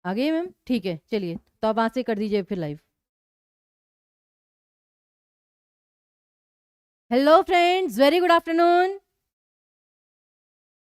आ गई मैम, ठीक है, चलिए तो आप वहां से कर दीजिए फिर live. Hello friends, very good afternoon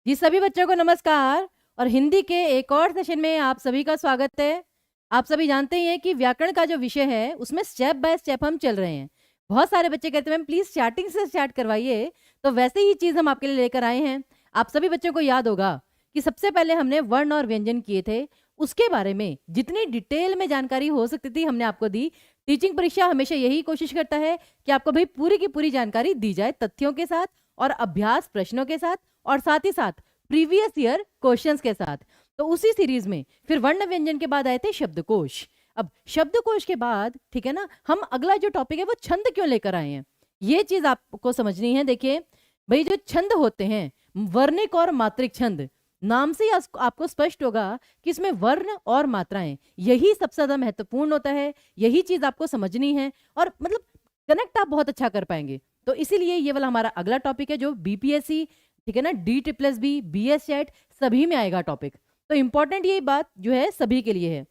जी। सभी बच्चों को नमस्कार और हिंदी के एक और सेशन में आप सभी का स्वागत है। आप सभी जानते ही हैं कि व्याकरण का जो विषय है उसमें स्टेप बाय स्टेप हम चल रहे हैं। बहुत सारे बच्चे कहते हैं मैम प्लीज स्टार्टिंग से स्टार्ट करवाइए, तो वैसे ही चीज हम आपके लिए लेकर आए हैं। आप सभी बच्चों को याद होगा कि सबसे पहले हमने वर्ण और व्यंजन किए थे, उसके बारे में जितनी डिटेल में जानकारी हो सकती थी हमने आपको दी। टीचिंग परीक्षा हमेशा यही कोशिश करता है कि आपको भाई पूरी की पूरी जानकारी दी जाए, तथ्यों के साथ और अभ्यास प्रश्नों के साथ और साथ ही साथ प्रीवियस ईयर क्वेश्चंस के साथ। तो उसी सीरीज में फिर वर्ण व्यंजन के बाद आए थे शब्दकोश। अब शब्दकोश के बाद ठीक है ना, हम अगला जो टॉपिक है वो छंद क्यों लेकर आए हैं, ये चीज आपको समझनी है। देखिए भाई, जो छंद होते हैं वर्णिक और मात्रिक छंद, नाम से ही आपको स्पष्ट होगा कि इसमें वर्ण और मात्राएं, यही सबसे ज्यादा महत्वपूर्ण होता है। यही चीज आपको समझनी है और मतलब कनेक्ट आप बहुत अच्छा कर पाएंगे। तो इसीलिए ये वाला हमारा अगला टॉपिक है जो बीपीएससी, ठीक है ना, DSSB, BS सेट सभी में आएगा टॉपिक। तो इंपॉर्टेंट ये बात जो है सभी के लिए है।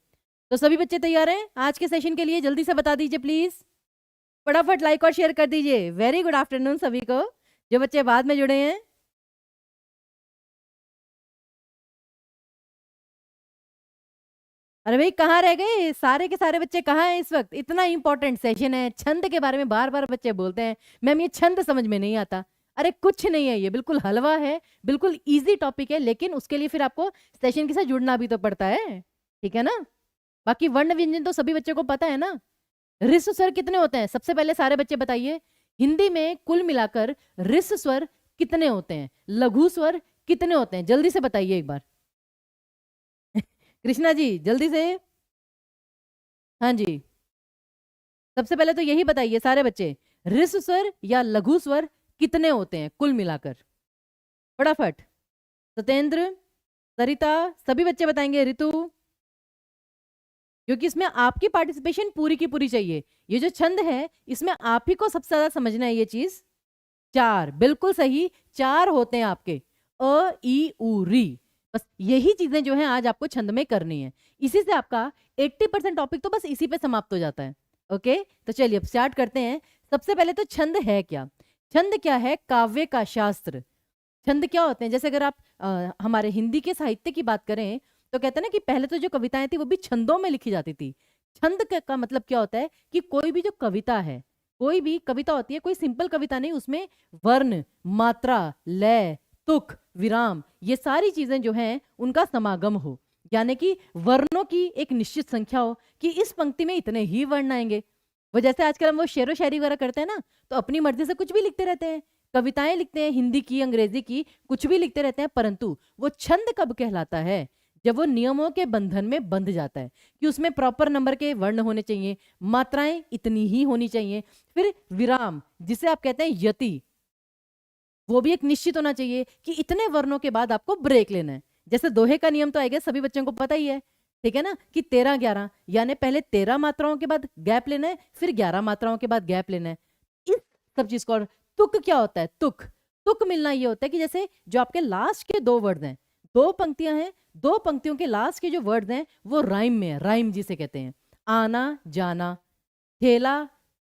तो सभी बच्चे तैयार हैं आज के सेशन के लिए? जल्दी से बता दीजिए प्लीज, फटाफट लाइक और शेयर कर दीजिए। वेरी गुड आफ्टरनून सभी को, जो बच्चे बाद में जुड़े हैं। अरे भाई कहाँ रह गए सारे के सारे बच्चे, कहाँ हैं इस वक्त? इतना इंपॉर्टेंट सेशन है, छंद के बारे में बार बार बच्चे बोलते हैं मैम ये छंद समझ में नहीं आता। अरे कुछ नहीं है, ये बिल्कुल हलवा है, बिल्कुल इजी टॉपिक है, लेकिन उसके लिए फिर आपको सेशन के साथ जुड़ना भी तो पड़ता है, ठीक है ना। बाकी वर्ण व्यंजन तो सभी बच्चों को पता है ना। ऋस्व स्वर कितने होते हैं सबसे पहले सारे बच्चे बताइए। हिंदी में कुल मिलाकर ऋस्व स्वर कितने होते हैं, लघु स्वर कितने होते हैं, जल्दी से बताइए एक बार। कृष्णा जी जल्दी से। हाँ जी, सबसे पहले तो यही बताइए सारे बच्चे, ऋस्व स्वर या लघु स्वर कितने होते हैं कुल मिलाकर, फटाफट। सत्येंद्र, सरिता, सभी बच्चे बताएंगे। ऋतु, क्योंकि इसमें आपकी पार्टिसिपेशन पूरी की पूरी चाहिए। ये जो छंद है इसमें आप ही को सबसे ज्यादा समझना है ये चीज। चार, बिल्कुल सही, चार होते हैं आपके, अ ई उ री। बस यही चीजें जो हैं आज आपको छंद में करनी है। इसी से आपका 80% टॉपिक तो बस इसी पे समाप्त हो जाता है। ओके, तो चलिए अब स्टार्ट करते हैं। सबसे पहले तो छंद है क्या? छंद क्या है? काव्य का शास्त्र। छंद क्या होते हैं? जैसे अगर आप हमारे हिंदी के साहित्य की बात करें तो कहते हैं ना कि पहले तो जो कविताएं थी वो भी छंदों में लिखी जाती थी। छंद का मतलब क्या होता है कि कोई भी जो कविता है, कोई भी कविता होती है, कोई सिंपल कविता नहीं, उसमें वर्ण, मात्रा, लय, तुक, विराम, ये सारी चीजें जो हैं उनका समागम हो। यानी कि वर्णों की एक निश्चित संख्या हो कि इस पंक्ति में इतने ही वर्ण आएंगे। वो जैसे आजकल हम वो शेरो शायरी वगैरह करते हैं ना, तो अपनी मर्जी से कुछ भी लिखते रहते हैं, कविताएं लिखते हैं, हिंदी की अंग्रेजी की कुछ भी लिखते रहते हैं। परंतु वो छंद कब कहलाता है? जब वो नियमों के बंधन में बंध जाता है कि उसमें प्रॉपर नंबर के वर्ण होने चाहिए, मात्राएं इतनी ही होनी चाहिए, फिर विराम जिसे आप कहते हैं यति, वो भी एक निश्चित होना चाहिए कि इतने वर्णों के बाद आपको ब्रेक लेना है। जैसे दोहे का नियम तो आएगा, सभी बच्चों को पता ही है, ठीक है ना, कि 13-11, यानी पहले 13 मात्राओं के बाद गैप लेना है, फिर 11 मात्राओं के बाद गैप लेना है। इस सब चीज को। और तुक क्या होता है? तुक, तुक मिलना ये होता है कि जैसे जो आपके लास्ट के दो वर्ड हैं, दो पंक्तियां हैं, दो पंक्तियों के लास्ट के जो वर्ड हैं वो राइम में है, राइम जिसे कहते हैं। आना जाना, ठेला,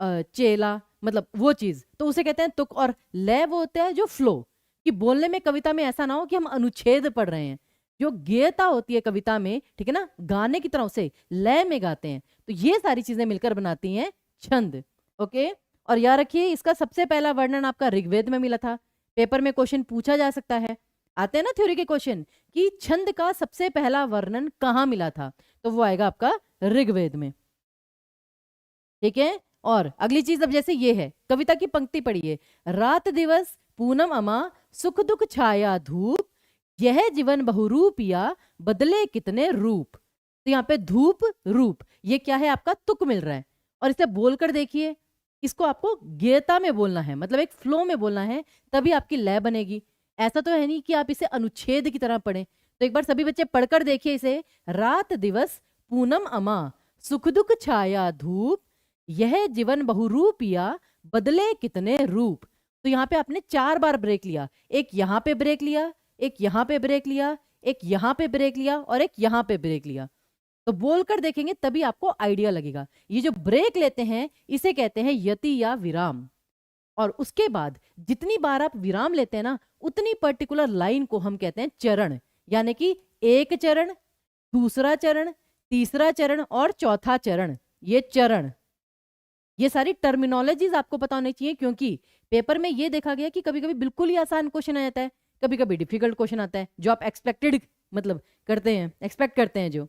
चेला, मतलब वो चीज तो उसे कहते हैं तुक। और लय वो होता है जो फ्लो, कि बोलने में कविता में ऐसा ना हो कि हम अनुच्छेद पढ़ रहे हैं। जो गेयता होती है कविता में, ठीक है ना, गाने की तरह उसे लय में गाते हैं। तो ये सारी चीजें मिलकर बनाती हैं छंद। ओके, और याद रखिए इसका सबसे पहला वर्णन आपका ऋग्वेद में मिला था। पेपर में क्वेश्चन पूछा जा सकता है, आते हैं ना थ्योरी के क्वेश्चन, कि छंद का सबसे पहला वर्णन कहाँ मिला था, तो वो आएगा आपका ऋग्वेद में, ठीक है। और अगली चीज अब जैसे ये है, कविता की पंक्ति पढ़िए, रात दिवस पूनम अमा, सुख दुख छाया धूप, यह जीवन बहुरूपिया, बदले कितने रूप। तो यहाँ पे धूप रूप, ये क्या है? आपका तुक मिल रहा है। और इसे बोलकर देखिए, इसको आपको गेयता में बोलना है, मतलब एक फ्लो में बोलना है, तभी आपकी लय बनेगी। ऐसा तो है नहीं कि आप इसे अनुच्छेद की तरह पढ़ें। तो एक बार सभी बच्चे पढ़कर देखिए इसे, रात दिवस पूनम अमा, सुख दुख छाया धूप, यह जीवन बहुरूपिया, बदले कितने रूप। तो यहाँ पे आपने 4 बार ब्रेक लिया, एक यहाँ पे ब्रेक लिया, एक यहाँ पे ब्रेक लिया, एक यहाँ पे ब्रेक लिया और एक यहाँ पे ब्रेक लिया। तो बोलकर देखेंगे तभी आपको आइडिया लगेगा। ये जो ब्रेक लेते हैं इसे कहते हैं यति या विराम। और उसके बाद जितनी बार आप विराम लेते हैं ना, उतनी पर्टिकुलर लाइन को हम कहते हैं चरण। यानी कि एक चरण, दूसरा चरण, तीसरा चरण और चौथा चरण, ये चरण। ये सारी टर्मिनोलॉजीज आपको पता होनी चाहिए, क्योंकि पेपर में ये देखा गया कि कभी कभी बिल्कुल ही आसान क्वेश्चन आ जाता है, कभी कभी डिफिकल्ट क्वेश्चन आता है जो आप एक्सपेक्टेड मतलब करते हैं, एक्सपेक्ट करते हैं जो।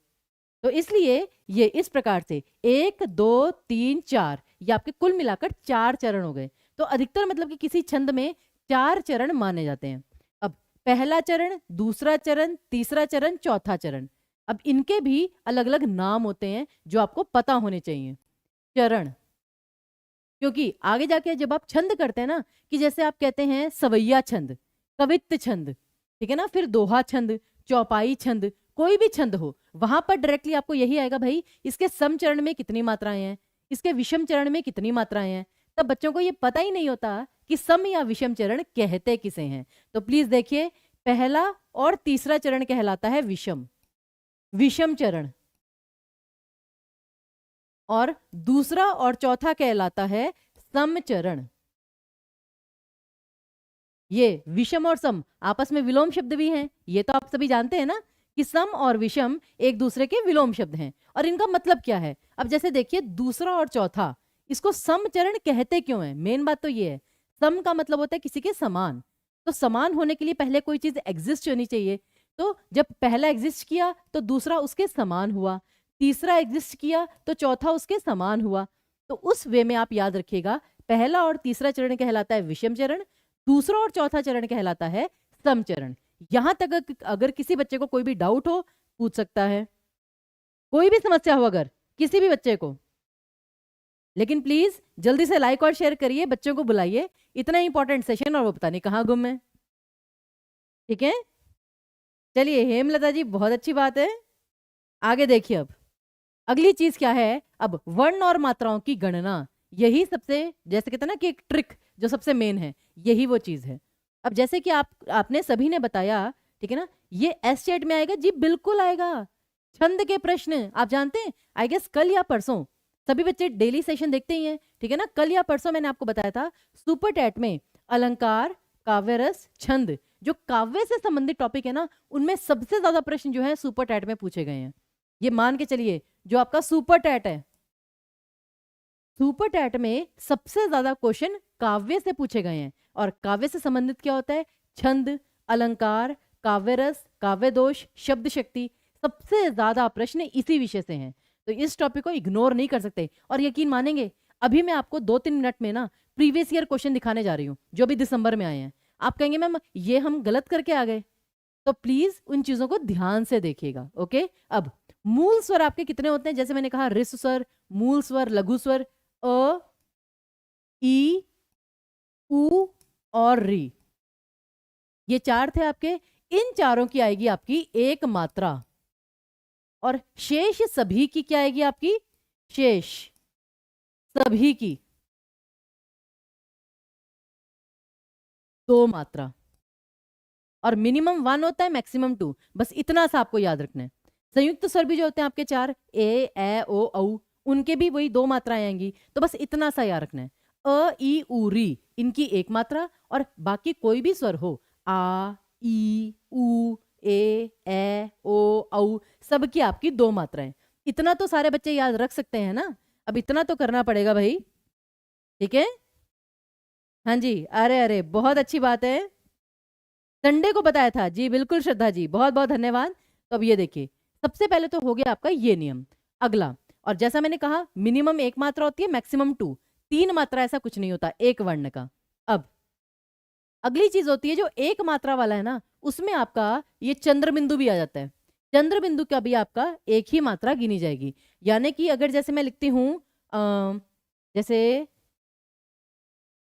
तो इसलिए ये इस प्रकार से 1 2 3 4 ये आपके कुल मिलाकर 4 चरण हो गए। तो अधिकतर मतलब कि किसी छंद में 4 चरण माने जाते हैं। अब पहला चरण, दूसरा चरण, तीसरा चरण, चौथा चरण, अब इनके भी अलग अलग नाम होते हैं जो आपको पता होने चाहिए। चरण, क्योंकि आगे जाके जब आप छंद करते हैं ना, कि जैसे आप कहते हैं सवैया छंद, कवित्त छंद, ठीक है ना, फिर दोहा छंद, चौपाई छंद, कोई भी छंद हो, वहां पर डायरेक्टली आपको यही आएगा भाई इसके सम चरण में कितनी मात्राएं हैं, इसके विषम चरण में कितनी मात्राएं हैं। तब बच्चों को ये पता ही नहीं होता कि सम या विषम चरण कहते किसे हैं। तो प्लीज देखिए, पहला और तीसरा चरण कहलाता है विषम, विषम चरण, और दूसरा और चौथा कहलाता है सम चरण। ये विषम और सम आपस में विलोम शब्द भी हैं, ये तो आप सभी जानते हैं ना कि सम और विषम एक दूसरे के विलोम शब्द हैं। और इनका मतलब क्या है, अब जैसे देखिए दूसरा और चौथा, इसको सम चरण कहते क्यों है, मेन बात तो ये है, सम का मतलब होता है किसी के समान। तो समान होने के लिए पहले कोई चीज एग्जिस्ट होनी चाहिए। तो जब पहला एग्जिस्ट किया तो दूसरा उसके समान हुआ, तीसरा एग्जिस्ट किया तो चौथा उसके समान हुआ। तो उस वे में आप याद रखिएगा, पहला और तीसरा चरण कहलाता है विषम चरण, दूसरा और चौथा चरण कहलाता है सम चरण। यहां तक अगर किसी बच्चे को कोई भी डाउट हो पूछ सकता है, कोई भी समस्या हो अगर किसी भी बच्चे को। लेकिन प्लीज जल्दी से लाइक और शेयर करिए, बच्चों को बुलाइए, इतना इंपॉर्टेंट सेशन और वो पता नहीं कहाँ गुम है। ठीक है, चलिए हेमलता जी, बहुत अच्छी बात है। आगे देखिए, अब अगली चीज क्या है, अब वर्ण और मात्राओं की गणना, यही सबसे जैसे कहते हैं ना कि एक ट्रिक जो सबसे मेन है, यही वो चीज है। अब जैसे कि आपने सभी ने बताया, ठीक है ना, ये एस्टेट में आएगा जी, बिल्कुल आएगा। छंद के प्रश्न आप जानते हैं, आई गेस कल या परसों, सभी बच्चे डेली सेशन देखते ही हैं, ठीक है ना, कल या परसों मैंने आपको बताया था सुपर टैट में अलंकार, काव्यरस, छंद, जो काव्य से संबंधित टॉपिक है ना, उनमें सबसे ज्यादा प्रश्न जो है सुपर टैट में पूछे गए हैं। ये मान के चलिए, जो आपका सुपर टैट है, सुपर टैट में सबसे ज्यादा क्वेश्चन काव्य से पूछे गए हैं। और काव्य से संबंधित क्या होता है, छंद, अलंकार, काव्यरस, काव्य दोष, शब्द शक्ति, सबसे ज्यादा प्रश्न इसी विषय से हैं। तो इस टॉपिक को इग्नोर नहीं कर सकते। और यकीन मानेंगे, अभी मैं आपको 2-3 मिनट में ना प्रीवियस ईयर क्वेश्चन दिखाने जा रही हूँ जो भी दिसंबर में आए हैं। आप कहेंगे मैम ये हम गलत करके आ गए, तो प्लीज उन चीजों को ध्यान से देखिएगा। ओके, अब मूल स्वर आपके कितने होते हैं, जैसे मैंने कहा ऋस्व स्वर, मूल स्वर, लघु स्वर, अ, ई, उ और री, ये 4 थे आपके। इन चारों की आएगी आपकी एक मात्रा, और शेष सभी की क्या आएगी आपकी, शेष सभी की 2 मात्रा। और मिनिमम 1 होता है, मैक्सिमम 2, बस इतना सा आपको याद रखना है। संयुक्त स्वर भी जो होते हैं आपके 4, ए ओ औ, उनके भी वही 2 मात्राएं आएंगी, तो बस इतना सा याद रखना है। अ ई उ री, इनकी एक मात्रा, और बाकी कोई भी स्वर हो, आ, ई, उ, ए ओ औ, सबकी आपकी 2 मात्राएं। इतना तो सारे बच्चे याद रख सकते हैं ना, अब इतना तो करना पड़ेगा भाई। ठीक है, हाँ जी, अरे अरे बहुत अच्छी बात है, संडे को बताया था जी, बिल्कुल श्रद्धा जी, बहुत बहुत धन्यवाद। तो अब ये देखिए, सबसे पहले तो हो गया आपका ये नियम। अगला, और जैसा मैंने कहा मिनिमम 1 मात्रा होती है, मैक्सिमम 2, 3 मात्रा ऐसा कुछ नहीं होता एक वर्ण का। अब अगली चीज होती है जो 1 मात्रा वाला है ना, उसमें आपका ये चंद्र बिंदु भी आ जाता है। चंद्र बिंदु का भी आपका एक ही मात्रा गिनी जाएगी। यानी कि अगर जैसे मैं लिखती हूं जैसे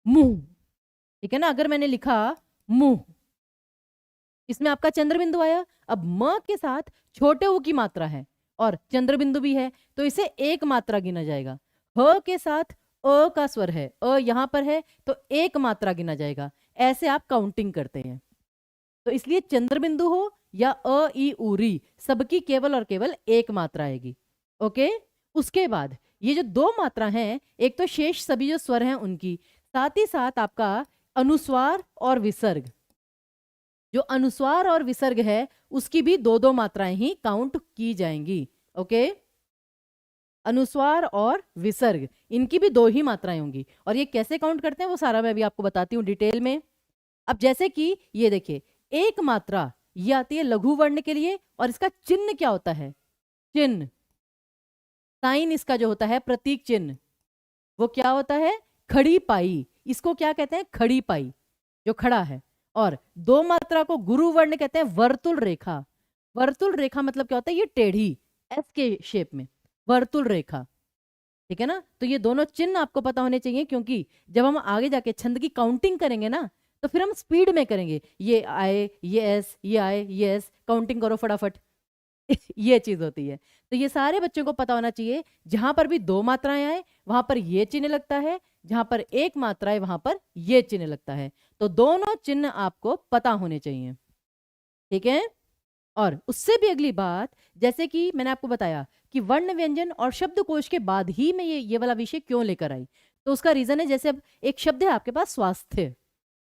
मुंह, ठीक है ना, अगर मैंने लिखा मुंह, इसमें आपका चंद्र बिंदु आया। अब म के साथ छोटे ऊ की मात्रा है और चंद्र बिंदु भी है, तो इसे 1 मात्रा गिना जाएगा। ह के साथ अ का स्वर है, अ यहां पर है, तो 1 मात्रा गिना जाएगा। ऐसे आप काउंटिंग करते हैं। तो इसलिए चंद्र बिंदु हो या अ ई उ री, सबकी केवल और केवल 1 मात्रा आएगी। ओके। उसके बाद ये जो दो मात्रा हैं, एक तो शेष सभी जो स्वर हैं उनकी, साथ ही साथ आपका अनुस्वार और विसर्ग, जो अनुस्वार और विसर्ग है उसकी भी दो दो मात्राएं ही काउंट की जाएंगी। ओके, अनुस्वार और विसर्ग इनकी भी दो ही मात्राएं होंगी, और ये कैसे काउंट करते हैं वो सारा मैं भी आपको बताती हूँ डिटेल में। अब जैसे कि ये देखिए, एक मात्रा ये आती है लघु वर्ण के लिए, और इसका चिन्ह क्या होता है, चिन्ह, साइन इसका जो होता है प्रतीक चिन्ह, वो क्या होता है, खड़ी पाई। इसको क्या कहते हैं, खड़ी पाई, जो खड़ा है। और दो मात्रा को गुरु वर्ण कहते हैं वर्तुल रेखा। वर्तुल रेखा मतलब क्या होता है, ये टेढ़ी एस के शेप में वर्तुल रेखा, ठीक है ना। तो ये दोनों चिन्ह आपको पता होने चाहिए, क्योंकि जब हम आगे जाके छंद की काउंटिंग करेंगे ना, तो फिर हम स्पीड में करेंगे, ये आए ये एस, ये आए ये एस, काउंटिंग करो फटाफट। ये चीज होती है। तो ये सारे बच्चों को पता होना चाहिए, जहां पर भी दो मात्राएं आए वहां पर ये चिन्ह लगता है, जहां पर एक मात्रा है वहां पर ये चिन्ह लगता है। तो दोनों चिन्ह आपको पता होने चाहिए, ठीक है। और उससे भी अगली बात, जैसे कि मैंने आपको बताया कि वर्ण व्यंजन और शब्दकोश के बाद ही मैं ये वाला विषय क्यों लेकर आई, तो उसका रीजन है, जैसे अब एक शब्द है आपके पास स्वास्थ्य।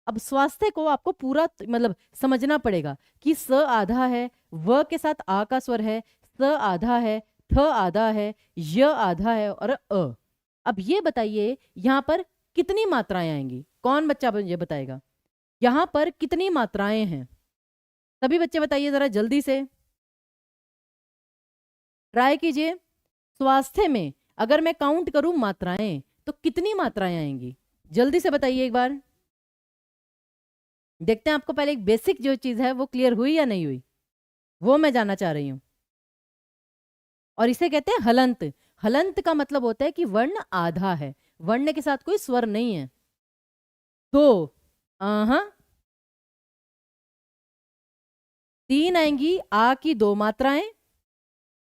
अब स्वास्थ्य को आपको पूरा मतलब समझना पड़ेगा कि स आधा है, व के साथ आ का स्वर है, स आधा है, थ आधा है, य आधा है और अ। अब ये बताइए यहां पर कितनी मात्राएं आएंगी, कौन बच्चा मुझे बताएगा, यहां पर कितनी मात्राएं हैं, सभी बच्चे बताइए जरा जल्दी से, ट्राई कीजिए। स्वास्थ्य में अगर मैं काउंट करूं मात्राएं तो कितनी मात्राएं आएंगी, जल्दी से बताइए एक बार। देखते हैं आपको पहले एक बेसिक जो चीज है वो क्लियर हुई या नहीं हुई, वो मैं जानना चाह रही हूं। और इसे कहते हैं हलंत। हलंत का मतलब होता है कि वर्ण आधा है, वर्ण के साथ कोई स्वर नहीं है। तो तीन आएंगी, आ की दो मात्राएं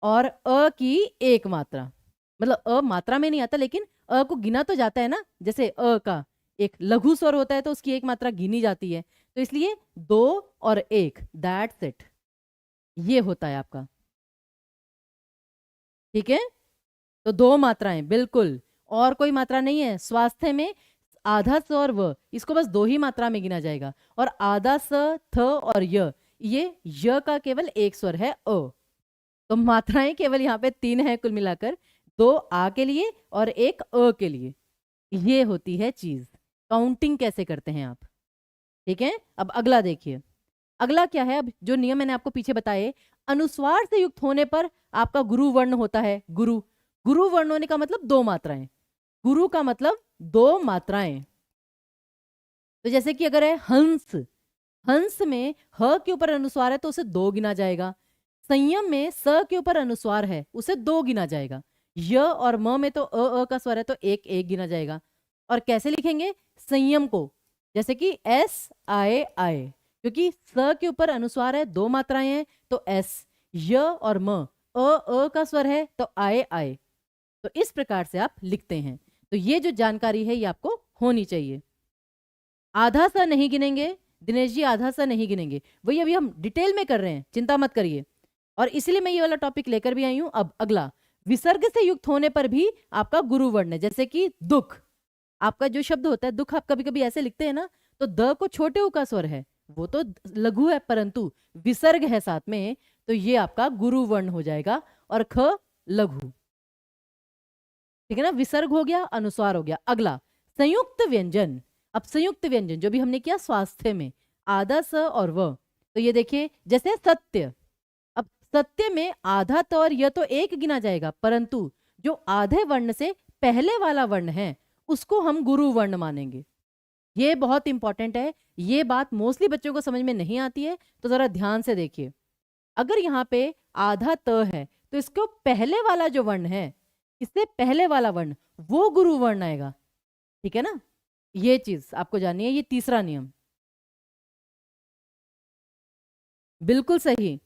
और अ की एक मात्रा। मतलब अ मात्रा में नहीं आता, लेकिन अ को गिना तो जाता है ना, जैसे अ का एक लघु स्वर होता है तो उसकी एक मात्रा गिनी जाती है, तो इसलिए दो और एक, दैट्स इट, ये होता है आपका, ठीक है। तो दो मात्राएं बिल्कुल, और कोई मात्रा नहीं है स्वास्थ्य में। आधा स और व, इसको बस दो ही मात्रा में गिना जाएगा, और आधा स, थ और ये का केवल एक स्वर है अ। तो मात्राएं केवल यहाँ पे तीन है कुल मिलाकर, दो आ के लिए और एक अ के लिए। ये होती है चीज, काउंटिंग कैसे करते हैं आप, ठीक है। अब अगला देखिए, अगला क्या है, अब जो नियम मैंने आपको पीछे बताए, अनुस्वार से युक्त होने पर आपका गुरु वर्ण होता है। गुरु, गुरु वर्ण होने का मतलब दो मात्राएं, गुरु का मतलब दो मात्राएं। तो जैसे कि अगर है हंस, हंस में ह के ऊपर अनुस्वार है तो उसे दो गिना जाएगा। संयम में स के ऊपर अनुस्वार है, उसे दो गिना जाएगा। य और म में तो अ का स्वर है तो एक एक गिना जाएगा। और कैसे लिखेंगे संयम को, जैसे कि एस आए आए, क्योंकि स के ऊपर अनुस्वार है, दो मात्राएं हैं तो एस, य और म अ का स्वर है तो आए आए। तो इस प्रकार से आप लिखते हैं। तो ये जो जानकारी है ये आपको होनी चाहिए। आधा सा नहीं गिनेंगे दिनेश जी, आधा सा नहीं गिनेंगे, वही अभी हम डिटेल में कर रहे हैं, चिंता मत करिए। और इसलिए मैं ये वाला टॉपिक लेकर भी आई हूं। अब अगला, विसर्ग से युक्त होने पर भी आपका गुरु वर्ण है, जैसे कि दुख, आपका जो शब्द होता है दुख, आप कभी कभी ऐसे लिखते हैं ना, तो द को छोटे उ का स्वर है, वो तो लघु है परंतु विसर्ग है साथ में, तो ये आपका गुरु वर्ण हो जाएगा। और ख लघु, ठीक है ना, विसर्ग हो गया, अनुस्वार हो गया। अगला संयुक्त व्यंजन। अब संयुक्त व्यंजन जो भी हमने किया स्वास्थ्य में, आधा स और व, तो ये देखिए जैसे सत्य। अब सत्य में आधा त और य तो एक गिना जाएगा, परंतु जो आधे वर्ण से पहले वाला वर्ण है उसको हम गुरु वर्ण मानेंगे। ये बहुत इंपॉर्टेंट है, ये बात मोस्टली बच्चों को समझ में नहीं आती है, तो जरा ध्यान से देखिए। अगर यहाँ पे आधा त है तो इसको पहले वाला जो वर्ण है, इससे पहले वाला वर्ण, वो गुरु वर्ण आएगा, ठीक है ना। ये चीज आपको जाननी है, ये तीसरा नियम, बिल्कुल सही।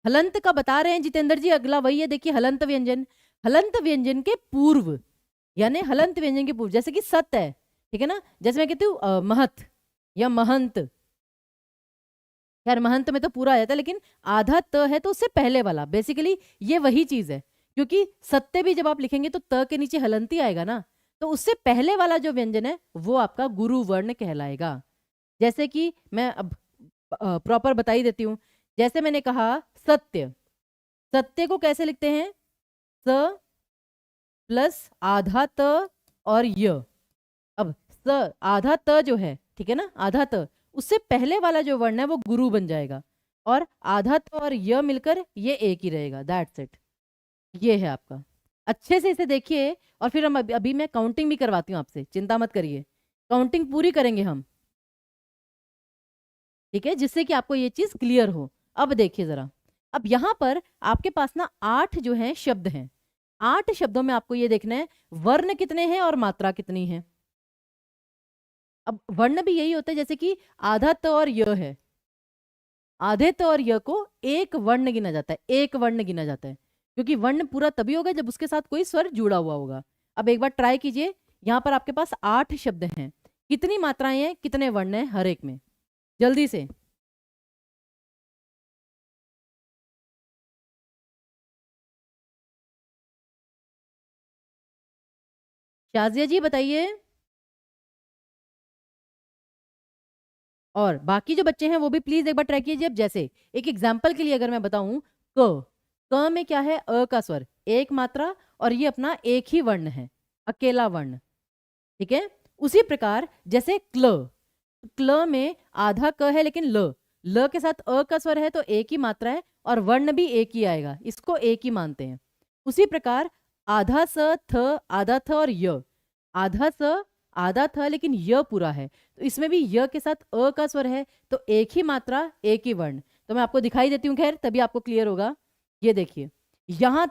हलंत का बता रहे हैं जितेंद्र जी, अगला वही है, देखिए हलंत व्यंजन। हलंत व्यंजन के पूर्व, यानी हलंत व्यंजन के पूर्व, जैसे कि सत है, ठीक है ना, जैसे मैं कहती हूँ महत या महंत, खैर महंत में तो पूरा आ जाता है, लेकिन आधा त है तो उससे पहले वाला, बेसिकली ये वही चीज है, क्योंकि सत्य भी जब आप लिखेंगे तो त के नीचे हलंती आएगा ना, तो उससे पहले वाला जो व्यंजन है वो आपका गुरु वर्ण कहलाएगा। जैसे कि मैं अब प्रॉपर बता ही देती हूँ। जैसे मैंने कहा सत्य, सत्य को कैसे लिखते हैं, स प्लस आधा त और य। अब स आधा त जो है, ठीक है ना, आधा त, उससे पहले वाला जो वर्ण है वो गुरु बन जाएगा, और आधा त और य मिलकर ये एक ही रहेगा। दैट्स इट, ये है आपका। अच्छे से इसे देखिए, और फिर हम अभी मैं काउंटिंग भी करवाती हूँ आपसे, चिंता मत करिए, काउंटिंग पूरी करेंगे हम, ठीक है, जिससे कि आपको ये चीज क्लियर हो। अब देखिए जरा, अब यहां पर आपके पास ना 8 जो है शब्द हैं। 8 शब्दों में आपको ये देखना है वर्ण कितने हैं और मात्रा कितनी है। अब वर्ण भी यही होता है, जैसे कि आधा त और य है, आधे त और य को एक वर्ण गिना जाता है, एक वर्ण गिना जाता है, क्योंकि वर्ण पूरा तभी होगा जब उसके साथ कोई स्वर जुड़ा हुआ होगा। अब एक बार ट्राई कीजिए, यहां पर आपके पास 8 शब्द हैं, कितनी मात्राएं हैं, कितने वर्ण हैं हर एक में, जल्दी से। शाजिया जी बताइए। और बाकी जो बच्चे हैं वो भी प्लीज एक बार ट्राई कीजिए। अब जैसे एक एग्जाम्पल के लिए अगर मैं बताऊं, क में क्या है, अ का स्वर, एक मात्रा, और ये अपना एक ही वर्ण है, अकेला वर्ण, ठीक है। उसी प्रकार जैसे क्ल, क्ल में आधा क है लेकिन ल के साथ अ का स्वर है तो एक ही मात्रा है और वर्ण भी एक ही आएगा, इसको एक ही मानते हैं। उसी प्रकार आधा स थ, आधा थ और य, आधा स आधा था लेकिन य पूरा है, तो इसमें भी य के साथ अ का स्वर है, तो एक ही मात्रा एक ही वर्ण। तो मैं आपको दिखाई देती हूँ, खैर तभी आपको क्लियर होगा। ये देखिए, यहां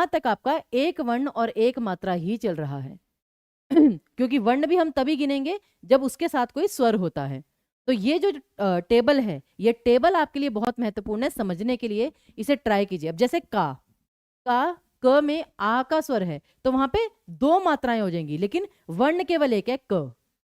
तक आपका एक वर्ण और एक मात्रा ही चल रहा है क्योंकि वर्ण भी हम तभी गिनेंगे जब उसके साथ कोई स्वर होता है। तो ये जो टेबल है, ये टेबल आपके लिए बहुत महत्वपूर्ण है समझने के लिए, इसे ट्राई कीजिए। अब जैसे का क में आ का स्वर है तो वहां पे दो मात्राएं हो जाएंगी, लेकिन वर्ण केवल एक है, क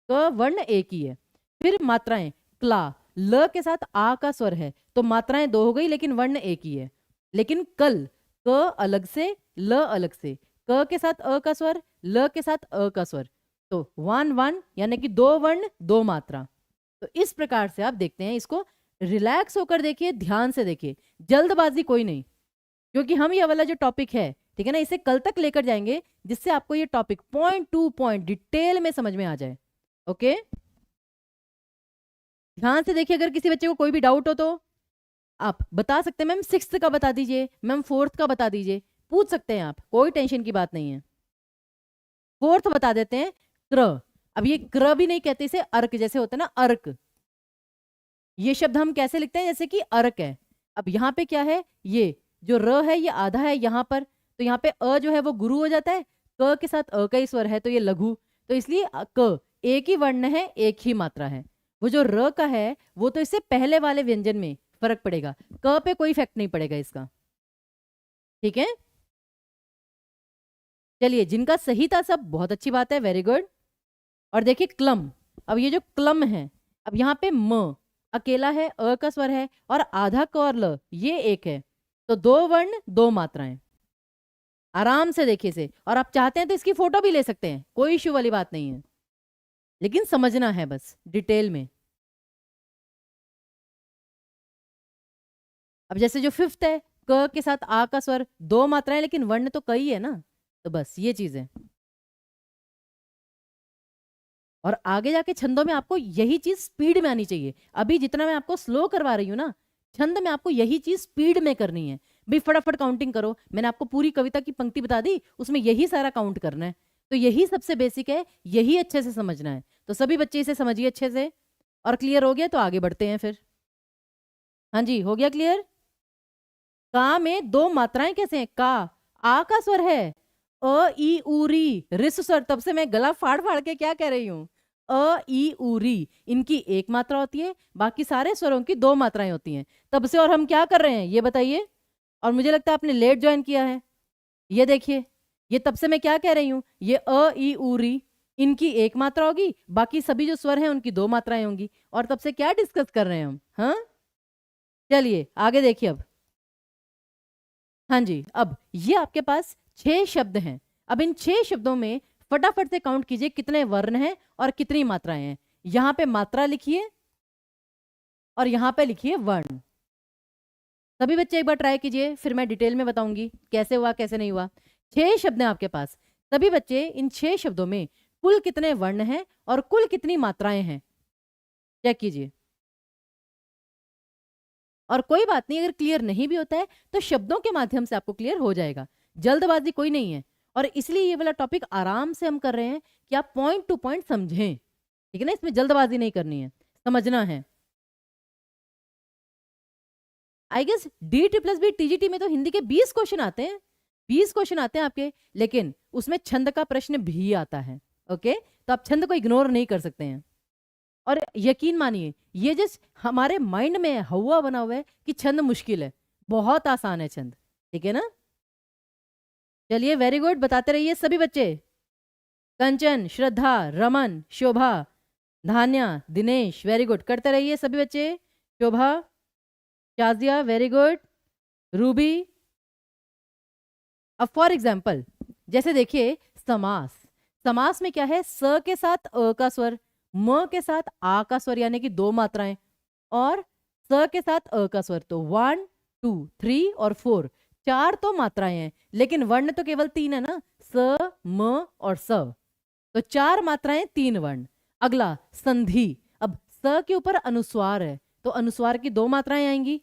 वर्ण एक ही है। फिर मात्राएं, क्ला, ल के साथ आ का स्वर है तो मात्राएं दो हो गई लेकिन वर्ण एक ही है। लेकिन कल, क अलग से, ल अलग से, क के साथ अ का स्वर, ल के साथ अ का स्वर, तो 1 1 यानी कि दो वर्ण दो मात्रा। तो इस प्रकार से आप देखते हैं, इसको रिलैक्स होकर देखिए, ध्यान से देखिए, जल्दबाजी कोई नहीं, क्योंकि हम ये वाला जो टॉपिक है, ठीक है ना, इसे कल तक लेकर जाएंगे जिससे आपको ये topic point two point detail में समझ में आ जाए। ओके, ध्यान से देखिए, अगर किसी बच्चे को कोई भी डाउट हो तो आप बता सकते हैं, मैम 6th का बता दीजिए, मैम 4th का बता दीजिए, पूछ सकते हैं आप, कोई टेंशन की बात नहीं है। 4th बता देते हैं, क्र। अब ये क्र भी नहीं कहते, इसे अर्क जैसे होता है ना, अर्क, ये शब्द हम कैसे लिखते हैं, जैसे कि अर्क है। अब यहाँ पे क्या है, ये जो र है ये आधा है यहाँ पर, तो यहाँ पे अ जो है वो गुरु हो जाता है, क के साथ अ का ही स्वर है तो ये लघु, तो इसलिए क एक ही वर्ण है एक ही मात्रा है। वो जो र का है वो तो इससे पहले वाले व्यंजन में फर्क पड़ेगा, क पे कोई इफेक्ट नहीं पड़ेगा इसका, ठीक है। चलिए, जिनका सही था सब, बहुत अच्छी बात है, वेरी गुड। और देखिए क्लम, अब ये जो क्लम है, अब यहाँ पे म अकेला है, अ का स्वर है, और आधा क और ल ये एक है, तो दो वर्ण दो मात्राएं। आराम से देखिए इसे, और आप चाहते हैं तो इसकी फोटो भी ले सकते हैं, कोई इश्यू वाली बात नहीं है, लेकिन समझना है बस डिटेल में। अब जैसे जो 5th है, क के साथ आ का स्वर, दो मात्राएं लेकिन वर्ण तो कई है ना, तो बस ये चीज है। और आगे जाके छंदों में आपको यही चीज स्पीड में आनी चाहिए। अभी जितना मैं आपको स्लो करवा रही हूँ ना, छंद में आपको यही चीज स्पीड में करनी है। भी फटाफट काउंटिंग करो, मैंने आपको पूरी कविता की पंक्ति बता दी, उसमें यही सारा काउंट करना है, तो यही सबसे बेसिक है, यही अच्छे से समझना है। तो सभी बच्चे इसे समझिए अच्छे से, और क्लियर हो गया तो आगे बढ़ते हैं फिर। हाँ जी, हो गया क्लियर। का में दो मात्राएं कैसे हैं, का आ का स्वर है, अ ई उ री रिस स्वर, तब से मैं गला फाड़ फाड़ के क्या कह रही हूँ, अ ई उ री, इनकी एक मात्रा होती है, बाकी सारे स्वरों की दो मात्राएं होती हैं तब से। और हम क्या कर रहे हैं ये बताइए, और मुझे लगता है आपने लेट ज्वाइन किया है। ये देखिए, ये तब से मैं क्या कह रही हूँ, ये अ ई उ री, इनकी एक मात्रा होगी, बाकी सभी जो स्वर हैं उनकी दो मात्राएं होंगी। और तब से क्या डिस्कस कर रहे हैं हम? हाँ, चलिए आगे देखिए अब। हाँ जी, अब ये आपके पास 6 शब्द हैं। अब इन 6 शब्दों में फटाफट से काउंट कीजिए कितने वर्ण हैं और कितनी मात्राएं हैं। यहां पे मात्रा लिखिए और यहां पे लिखिए वर्ण। सभी बच्चे एक बार ट्राई कीजिए, फिर मैं डिटेल में बताऊंगी कैसे हुआ कैसे नहीं हुआ। 6 शब्द हैं आपके पास। सभी बच्चे इन 6 शब्दों में कुल कितने वर्ण हैं और कुल कितनी मात्राएं हैं चेक कीजिए। और कोई बात नहीं, अगर क्लियर नहीं भी होता है तो शब्दों के माध्यम से आपको क्लियर हो जाएगा। जल्दबाजी कोई नहीं है, और इसलिए ये वाला टॉपिक आराम से हम कर रहे हैं कि आप पॉइंट टू पॉइंट समझें, ठीक है ना। इसमें जल्दबाजी नहीं करनी है, समझना है। I guess DT plus B TGT में तो हिंदी के 20 क्वेश्चन आते हैं, 20 क्वेश्चन आते हैं आपके, लेकिन उसमें छंद का प्रश्न भी आता है। ओके, तो आप छंद को इग्नोर नहीं कर सकते हैं। और यकीन मानिए, ये जिस हमारे माइंड में हवा बना हुआ है कि छंद मुश्किल है, बहुत आसान है छंद, ठीक है ना। चलिए वेरी गुड, बताते रहिए सभी बच्चे। कंचन, श्रद्धा, रमन, शोभा, धान्या, दिनेश, वेरी गुड, करते रहिए सभी बच्चे। शोभा, शाजिया, वेरी गुड, रूबी। अब फॉर एग्जाम्पल जैसे देखिए समास, समास में क्या है, स के साथ अ का स्वर, म के साथ आ का स्वर यानी कि दो मात्राएं, और स के साथ अ का स्वर, तो 1 2 3 और 4, 4 तो मात्राएं हैं, लेकिन वर्ण तो केवल 3 है ना, स म और स, तो 4 मात्राएं 3 वर्ण। अगला संधि, अब स के ऊपर अनुस्वार है तो अनुस्वार की 2 मात्राएं आएंगी,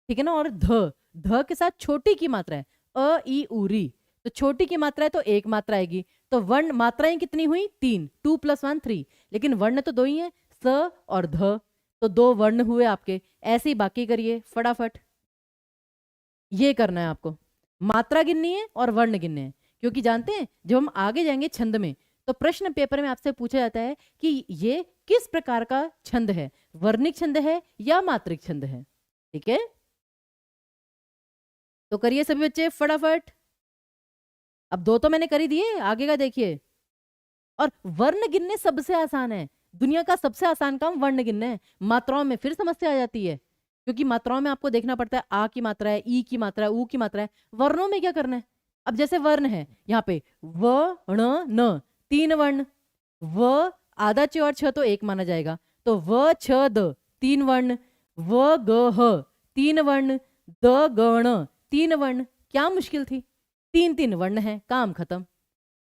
ठीक है ना। और ध के साथ छोटी की मात्रा है, अ ई उ री, तो छोटी की मात्रा है तो 1 मात्रा आएगी, तो वर्ण मात्राएं कितनी हुई, 3, 2 + 1 3, लेकिन वर्ण तो 2 ही है, स और ध, तो 2 वर्ण हुए आपके। ऐसे ही बाकी करिए फटाफट। ये करना है आपको, मात्रा गिननी है और वर्ण गिनने हैं, क्योंकि जानते हैं जब हम आगे जाएंगे छंद में तो प्रश्न पेपर में आपसे पूछा जाता है कि ये किस प्रकार का छंद है, वर्णिक छंद है या मात्रिक छंद है, ठीक है। तो करिए सभी बच्चे फटाफट। अब 2 तो मैंने कर ही दिए, आगे का देखिए। और वर्ण गिनने सबसे आसान है, दुनिया का सबसे आसान काम वर्ण गिनना है। मात्राओं में फिर समस्या आ जाती है, क्योंकि मात्राओं में आपको देखना पड़ता है आ की मात्रा है, ई की मात्रा है, ऊ की मात्रा है। वर्णों में क्या करना है, अब जैसे वर्ण है यहाँ पे व ण न, 3 वर्ण, व आधा च और छ तो 1 माना जाएगा, तो व छ द 3 वर्ण, व ग ह 3 वर्ण, द ग ण 3 वर्ण। क्या मुश्किल थी, 3 वर्ण है, काम खत्म।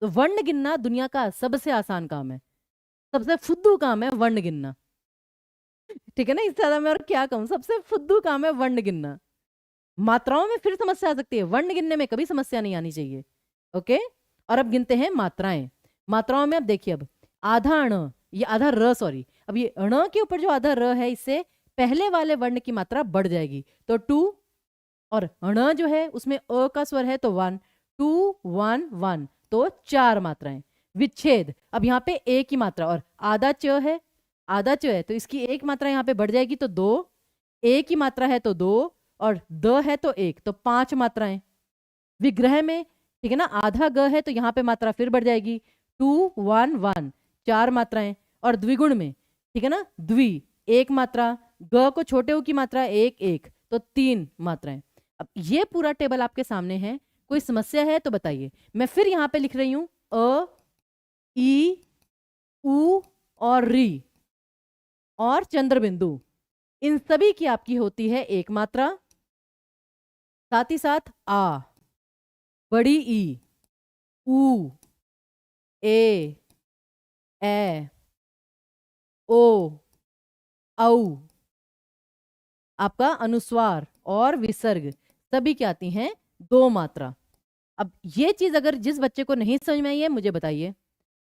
तो वर्ण गिनना दुनिया का सबसे आसान काम है, सबसे फुद्दू काम है वर्ण गिनना, ठीक है ना। इससे ज्यादा मैं और क्या कहूं, सबसे फुद्दू काम है वर्ण गिनना। मात्राओं में फिर समस्या आ सकती है, वर्ण गिनने में कभी समस्या नहीं आनी चाहिए। ओके, और अब गिनते हैं मात्राएं। मात्राओं में अब देखिए, अब आधा अण, ये आधा र, सॉरी, अब ये अण के ऊपर जो आधा र है, इससे पहले वाले वर्ण की मात्रा बढ़ जाएगी, तो 2, और अण जो है उसमें अ का स्वर है तो 1, 2 1 1, तो 4 मात्राएं। विच्छेद, अब यहाँ पे ए की मात्रा और आधा च है, आधा च है तो इसकी 1 मात्रा यहाँ पे बढ़ जाएगी तो 2, ए की मात्रा है तो 2, और द है तो 1, तो 5 मात्राएं। विग्रह में, ठीक है ना, आधा ग है तो यहाँ पे मात्रा फिर बढ़ जाएगी, 2 1 1, 4 मात्राएं। और द्विगुण में, ठीक है ना, द्वि 1 मात्रा, ग को छोटे ऊ की मात्रा 1 1, तो 3 मात्राएं। अब ये पूरा टेबल आपके सामने है, कोई समस्या है तो बताइए। मैं फिर यहाँ पे लिख रही हूं अ ई उ और री और चंद्र बिंदु, इन सभी की आपकी होती है 1 मात्रा, साथ ही साथ आ, बड़ी ई, उ, ए ओ, औ, आपका अनुस्वार और विसर्ग सभी की आती हैं 2 मात्रा। अब ये चीज अगर जिस बच्चे को नहीं समझ में आई है मुझे बताइए,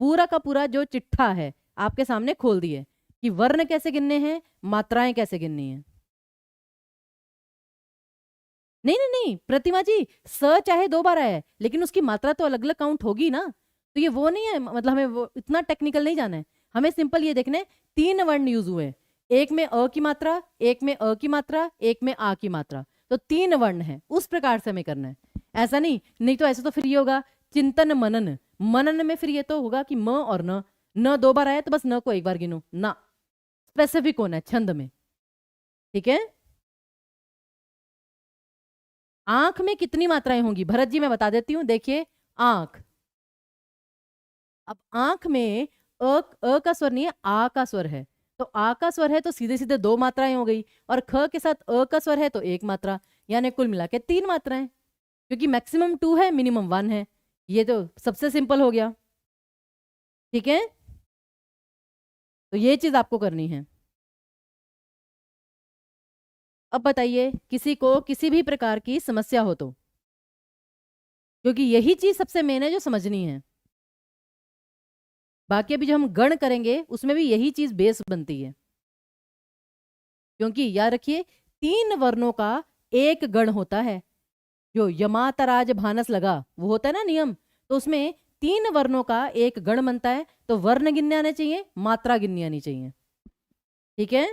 पूरा का पूरा जो चिट्ठा है आपके सामने खोल दिए कि वर्ण कैसे गिनने हैं, मात्राएं कैसे गिननी है। नहीं नहीं नहीं प्रतिमा जी, स चाहे 2 बार आया है लेकिन उसकी मात्रा तो अलग अलग काउंट होगी ना, तो ये वो नहीं है, मतलब हमें वो इतना टेक्निकल नहीं जाना है, हमें सिंपल ये देखना है 3 वर्ण यूज हुए हैं, एक में अ की मात्रा, एक में अ की मात्रा, एक में आ की मात्रा, तो 3 वर्ण है, उस प्रकार से हमें करना है। ऐसा नहीं, नहीं तो ऐसा तो फिर ये होगा चिंतन मनन, मनन में फिर ये तो होगा कि म और न 2 बार आया तो बस न को 1 बार गिनो ना, स्पेसिफिक होना है छंद में, ठीक है। आंख में कितनी मात्राएं होंगी भरत जी, मैं बता देती हूं, देखिए आंख, अब आंख में अ का स्वर नहीं है, आ का स्वर है, तो आ का स्वर है तो सीधे सीधे 2 मात्राएं हो गई, और ख के साथ अ का स्वर है तो 1 मात्रा, यानी कुल मिला के 3 मात्राएं, क्योंकि मैक्सिमम 2 है मिनिमम 1 है, ये तो सबसे सिंपल हो गया, ठीक है। तो ये चीज आपको करनी है। अब बताइए किसी को किसी भी प्रकार की समस्या हो तो, क्योंकि यही चीज सबसे मेन है जो समझनी है, बाकी अभी जो हम गण करेंगे उसमें भी यही चीज बेस बनती है, क्योंकि याद रखिए 3 वर्णों का एक गण होता है, जो यमा तराज भानस लगा वो होता है ना नियम, तो उसमें 3 वर्णों का एक गण बनता है, तो वर्ण गिनने आने चाहिए, मात्रा गिननी आनी चाहिए, ठीक है।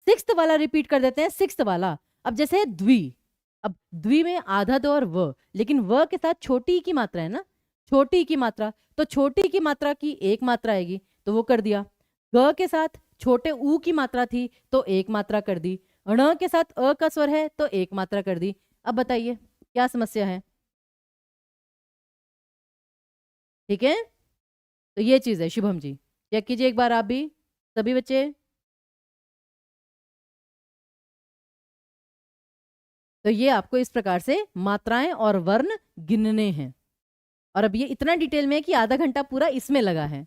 6th वाला रिपीट कर देते हैं, 6th वाला, अब जैसे द्वि, अब द्वि में आधा दो और व, लेकिन व के साथ छोटी की मात्रा है ना, छोटी की मात्रा, तो छोटी की मात्रा की 1 मात्रा आएगी, तो वो कर दिया। ग के साथ छोटे ऊ की मात्रा थी तो 1 मात्रा कर दी, ण के साथ अ का स्वर है तो 1 मात्रा कर दी। अब बताइए क्या समस्या है, ठीक है। तो ये चीज है शुभम जी, चेक कीजिए एक बार आप भी, सभी बच्चे। तो ये आपको इस प्रकार से मात्राएं और वर्ण गिनने हैं, और अब ये इतना डिटेल में है कि आधा घंटा पूरा इसमें लगा है।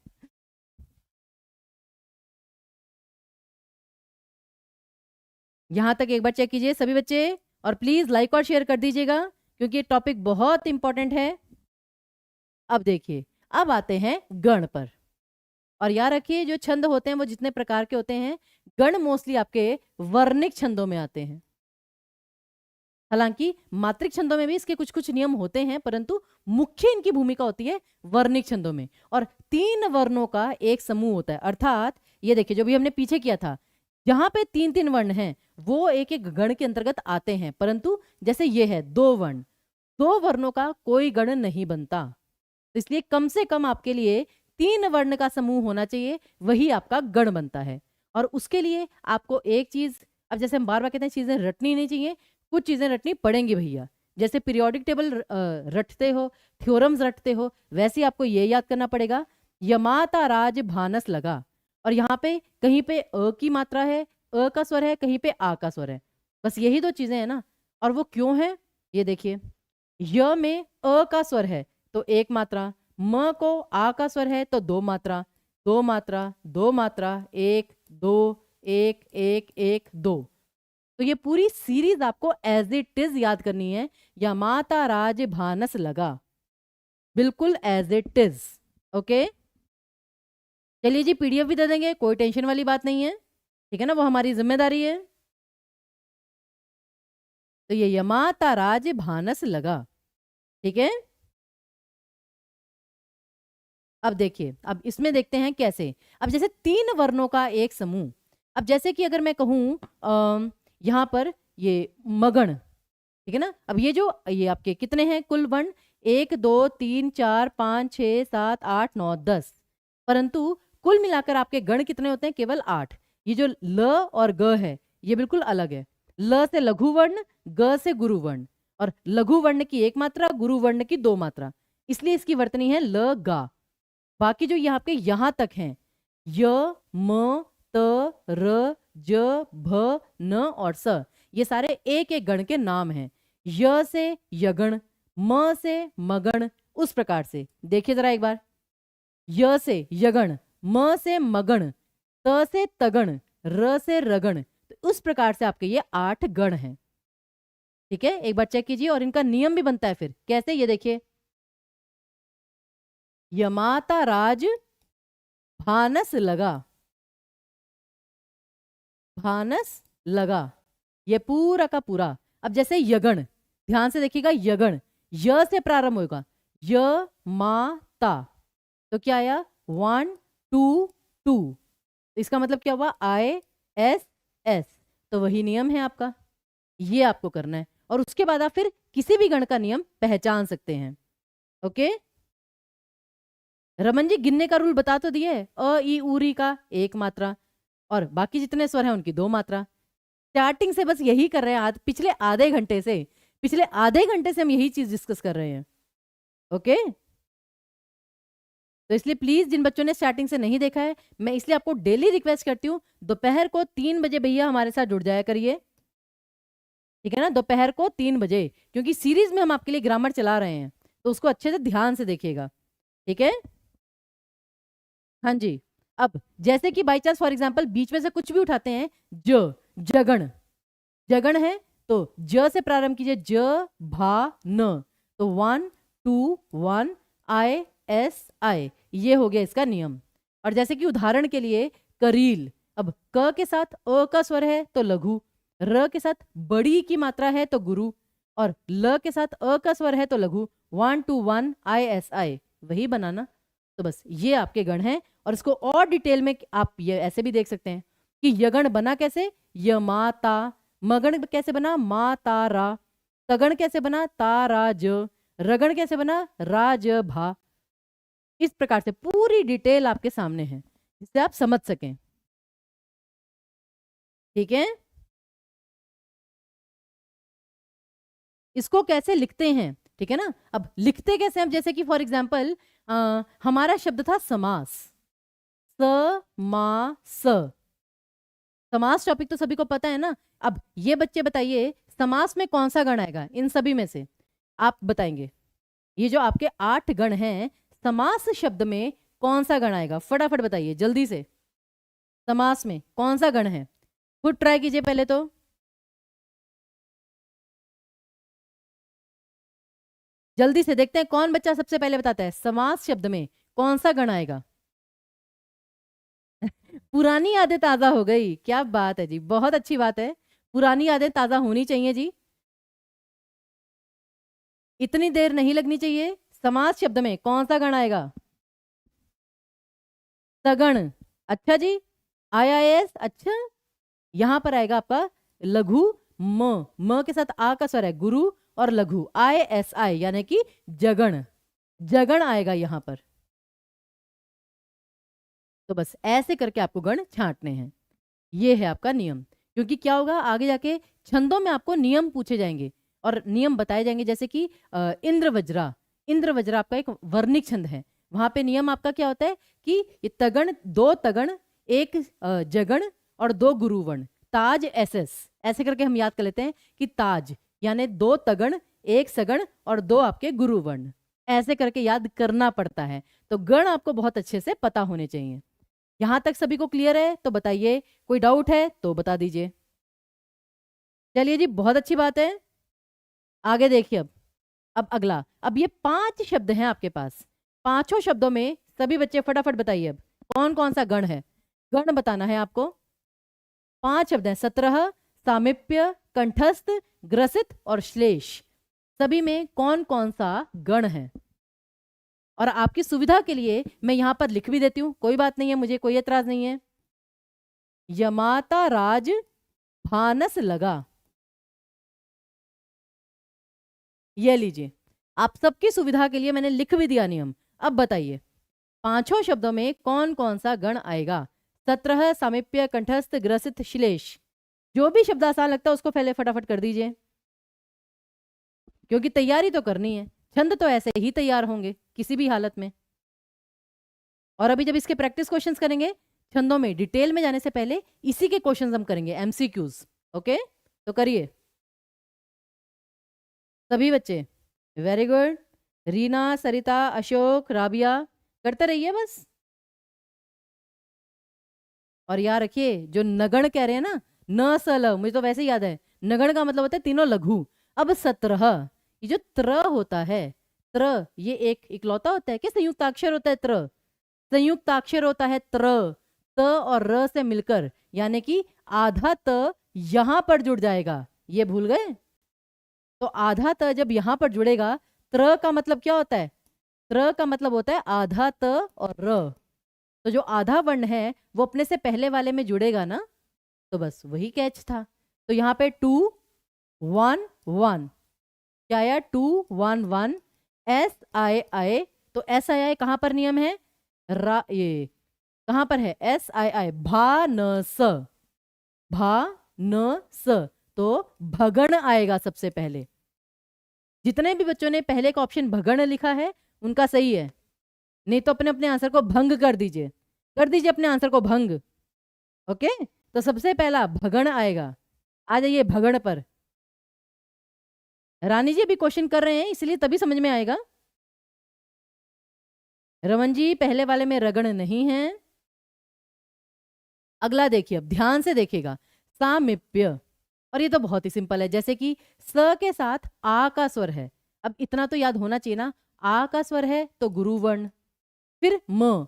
यहां तक एक बार चेक कीजिए सभी बच्चे, और प्लीज लाइक और शेयर कर दीजिएगा, क्योंकि ये टॉपिक बहुत इंपॉर्टेंट है। अब देखिए, अब आते हैं गण पर, और याद रखिए जो छंद होते हैं वो जितने प्रकार के होते हैं, गण मोस्टली आपके वर्णिक छंदों में आते हैं, हालांकि मात्रिक छंदों में भी इसके कुछ कुछ नियम होते हैं, परंतु मुख्य इनकी भूमिका होती है वर्णिक छंदों में, और 3 वर्णों का एक समूह होता है, अर्थात ये देखिए जो भी हमने पीछे किया था, जहां पे 3 वर्ण हैं वो एक एक गण के अंतर्गत आते हैं, परंतु जैसे ये है 2 वर्ण, 2 वर्णों का कोई गण नहीं बनता, तो इसलिए कम से कम आपके लिए 3 वर्ण का समूह होना चाहिए, वही आपका गण बनता है। और उसके लिए आपको एक चीज, अब जैसे हम बार बार कहते हैं चीजें रटनी नहीं चाहिए, कुछ चीजें रटनी पड़ेंगी भैया, जैसे पीरियोडिक टेबल रटते हो, थ्योरम्स रटते हो, वैसे ही आपको ये याद करना पड़ेगा, यमाता राज भानस लगा, और यहाँ पे कहीं पे अ की मात्रा है, अ का स्वर है, कहीं पे आ का स्वर है, बस यही 2 चीजें हैं ना, और वो क्यों है ये देखिए, य में अ का स्वर है तो 1 मात्रा, म को आ का स्वर है तो 2 मात्रा, 2 मात्रा, 2 मात्रा, 1 2 1 1 1 2, तो ये पूरी सीरीज आपको एज इट इज याद करनी है, या माता राज भानस लगा, बिल्कुल एज इट इज, ओके। चलिए जी पीडीएफ भी दे देंगे, कोई टेंशन वाली बात नहीं है, ठीक है ना, वो हमारी जिम्मेदारी है। तो ये यमाता राज भानस लगा, ठीक है। अब देखिए, अब इसमें देखते हैं कैसे, अब जैसे 3 वर्णों का एक समूह, अब जैसे कि अगर मैं कहूं यहां पर ये मगण, ठीक है ना, अब ये जो ये आपके कितने हैं कुल वर्ण, 1 2 3 4 5 6 7 8 9 10, परंतु कुल मिलाकर आपके गण कितने होते हैं, केवल 8। ये जो ल और ग है ये बिल्कुल अलग है, ल से लघु वर्ण, ग से गुरु वर्ण, और लघु वर्ण की 1 मात्रा, गुरु वर्ण की 2 मात्रा, इसलिए इसकी वर्तनी है ल गा। बाकी जो यहाँ पे यहां तक हैं, य म त र ज भ न और स, ये सारे एक एक गण के नाम हैं, य से यगण, म से मगण, उस प्रकार से देखिए जरा एक बार, य से यगण, म से मगण, त से तगण, र से रगण, तो उस प्रकार से आपके ये 8 गण हैं, ठीक है। एक बार चेक कीजिए, और इनका नियम भी बनता है, फिर कैसे ये देखिए, यमाता राज भानस लगा, भानस लगा, ये पूरा का पूरा। अब जैसे यगण, ध्यान से देखिएगा, यगण य से प्रारंभ होगा, य मा ता, तो क्या आया 1 2 2, इसका मतलब क्या हुआ आई एस एस, तो वही नियम है आपका, ये आपको करना है, और उसके बाद आप फिर किसी भी गण का नियम पहचान सकते हैं, ओके। रमन जी गिनने का रूल बता तो दिए, अ ई उ री का 1 मात्रा और बाकी जितने स्वर हैं उनकी 2 मात्रा। स्टार्टिंग से बस यही कर रहे हैं, पिछले आधे घंटे से हम यही चीज डिस्कस कर रहे हैं। ओके, तो इसलिए प्लीज जिन बच्चों ने स्टार्टिंग से नहीं देखा है, मैं इसलिए आपको डेली रिक्वेस्ट करती हूँ, दोपहर को 3 बजे भैया हमारे साथ जुड़ जाया करिए, ठीक है ना, दोपहर को 3 बजे, क्योंकि सीरीज में हम आपके लिए ग्रामर चला रहे हैं, तो उसको अच्छे से ध्यान से देखिएगा, ठीक है। हाँ जी, अब जैसे कि बाई चांस फॉर एग्जाम्पल बीच में से कुछ भी उठाते हैं, जगण, जगण है तो ज से प्रारंभ कीजिए, ज भा न, तो 1 2 1 आई एस आई, ये हो गया इसका नियम। और जैसे कि उदाहरण के लिए करील, अब क के साथ अ का स्वर है तो लघु, र के साथ बड़ी की मात्रा है तो गुरु, और ल के साथ अ का स्वर है तो लघु, 1 2 1 आई एस आई, वही बनाना। तो बस ये आपके गण हैं, और इसको और डिटेल में आप ये ऐसे भी देख सकते हैं कि यगण बना कैसे, यमाता, मगण कैसे बना, मा ता रा, तगण कैसे बना, ता रा ज, रगण कैसे बना, रा ज भा। इस प्रकार से पूरी डिटेल आपके सामने है, जिससे आप समझ सकें, ठीक है। इसको कैसे लिखते हैं, ठीक है ना। अब लिखते कैसे हम, जैसे कि फॉर एग्जाम्पल हमारा शब्द था समास, स मा स, समास टॉपिक तो सभी को पता है ना। अब ये बच्चे बताइए समास में कौन सा गण आएगा, इन सभी में से आप बताएंगे, ये जो आपके 8 गण हैं, समास शब्द में कौन सा गण आएगा, फटाफट बताइए जल्दी से, समास में कौन सा गण है, खुद ट्राई कीजिए पहले तो। जल्दी से देखते हैं कौन बच्चा सबसे पहले बताता है, समास शब्द में कौन सा गण आएगा। पुरानी यादें ताजा हो गई, क्या बात है जी, बहुत अच्छी बात है, पुरानी यादें ताजा होनी चाहिए जी, इतनी देर नहीं लगनी चाहिए। समास शब्द में कौन सा गण आएगा, सगण, अच्छा जी, IIS, अच्छा, यहां पर आएगा आपका लघु, म के साथ आ का स्वर है गुरु, और लघु ISI यानी कि जगण, जगण आएगा यहां पर। तो बस ऐसे करके आपको गण छांटने हैं, ये है आपका नियम। क्योंकि क्या होगा आगे जाके छंदों में आपको नियम पूछे जाएंगे और नियम बताए जाएंगे, जैसे कि इंद्र वज्रा, इंद्र वज्रा आपका एक वर्णिक छंद है, वहां पे नियम आपका क्या होता है कि ये तगण, 2 तगण, 1 जगण और 2 गुरुवर्ण, ताज एसएस, ऐसे करके हम याद कर लेते हैं कि ताज यानी 2 तगण, 1 सगण और 2 आपके गुरुवर्ण, ऐसे करके याद करना पड़ता है। तो गण आपको बहुत अच्छे से पता होने चाहिए। यहां तक सभी को क्लियर है तो बताइए, कोई डाउट है तो बता दीजिए। चलिए जी, बहुत अच्छी बात है, आगे देखिए। अब अगला, अब ये 5 शब्द हैं आपके पास, पांचों शब्दों में सभी बच्चे फटाफट बताइए अब कौन कौन सा गण है, गण बताना है आपको। 5 शब्द हैं, 17, सामिप्य, कंठस्थ, ग्रसित और श्लेष, सभी में कौन कौन सा गण है। और आपकी सुविधा के लिए मैं यहां पर लिख भी देती हूं, कोई बात नहीं है, मुझे कोई एतराज नहीं है। यमाता राज भानस लगा, ये लीजिए, आप सबकी सुविधा के लिए मैंने लिख भी दिया नियम। अब बताइए पांचों शब्दों में कौन कौन सा गण आएगा, 17, सामिप्य, कंठस्थ, ग्रसित, श्लेष, जो भी शब्द आसान लगता है उसको पहले फटाफट कर दीजिए, क्योंकि तैयारी तो करनी है, छंद तो ऐसे ही तैयार होंगे किसी भी हालत में। और अभी जब इसके प्रैक्टिस क्वेश्चंस करेंगे, छंदों में डिटेल में जाने से पहले इसी के क्वेश्चंस हम करेंगे, MCQs। ओके, तो करिए सभी बच्चे, वेरी गुड, रीना, सरिता, अशोक, राबिया, करते रहिए बस। और याद रखिए जो नगण कह रहे हैं ना, न स ल, मुझे तो वैसे ही याद है, नगण का मतलब होता है तीनों लघु। अब 17, ये जो त्र होता है, त्र ये एक इकलौता होता है कि संयुक्ताक्षर होता है, त्र संयुक्ताक्षर होता है, त्र, त और र से मिलकर, यानी कि आधा त यहां पर जुड़ जाएगा, ये भूल गए। तो आधा त जब यहां पर जुड़ेगा, त्र का मतलब क्या होता है, त्र का मतलब होता है आधा त और र, तो जो आधा वर्ण है वो अपने से पहले वाले में जुड़ेगा ना, तो बस वही कैच था। तो यहाँ पे 2 1 1, क्या आया, 2 1 1, SII, तो SII कहाँ पर नियम है, ये कहां पर है, एस आई आई, भा न स, भा न स, तो भगण आएगा सबसे पहले। जितने भी बच्चों ने पहले का ऑप्शन भगण लिखा है उनका सही है, नहीं तो अपने अपने आंसर को भंग कर दीजिए अपने आंसर को भंग। ओके, तो सबसे पहला भगण आएगा। आ जाइए भगण पर। रानी जी भी क्वेश्चन कर रहे हैं इसलिए तभी समझ में आएगा। रमन जी पहले वाले में रगण नहीं है। अगला देखिए, अब ध्यान से देखिएगा, सामिप्य। और ये तो बहुत ही सिंपल है, जैसे कि स के साथ आ का स्वर है। अब इतना तो याद होना चाहिए ना, आ का स्वर है तो गुरु वर्ण। फिर म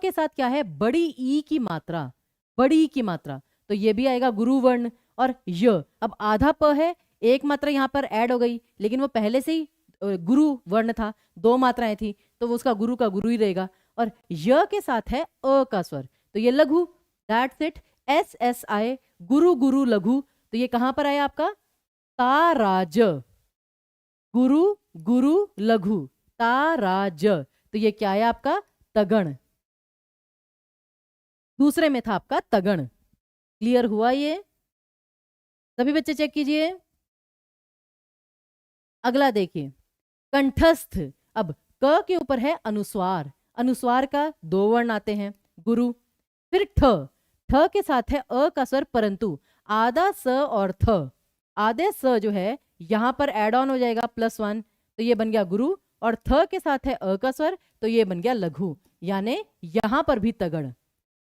के साथ क्या है, बड़ी ई की मात्रा, बड़ी ई की मात्रा, तो ये भी आएगा गुरु वर्ण। और य, अब आधा प है, एक मात्रा यहाँ पर ऐड हो गई, लेकिन वो पहले से ही गुरु वर्ण था, दो मात्राएं थी, तो वो उसका गुरु का गुरु ही रहेगा। और य के साथ है अ का स्वर, तो ये लघु, दैट्स इट, एस एस आए, गुरु गुरु लघु। तो ये कहां पर आया आपका, ताराज, गुरु गुरु लघु, ताराज, तो ये क्या है आपका, तगण। दूसरे में था आपका तगण। क्लियर हुआ ये? सभी बच्चे चेक कीजिए। अगला देखिए, कंठस्थ। अब क के ऊपर है अनुस्वार, अनुस्वार का दो वर्ण आते हैं, गुरु। फिर ठ, ठ के साथ है अ का स्वर, परंतु आधा स और थ, आधे स जो है यहां पर एड ऑन हो जाएगा +1, तो ये बन गया गुरु। और थ के साथ है अ का स्वर, तो ये बन गया लघु, यानी यहां पर भी तगण।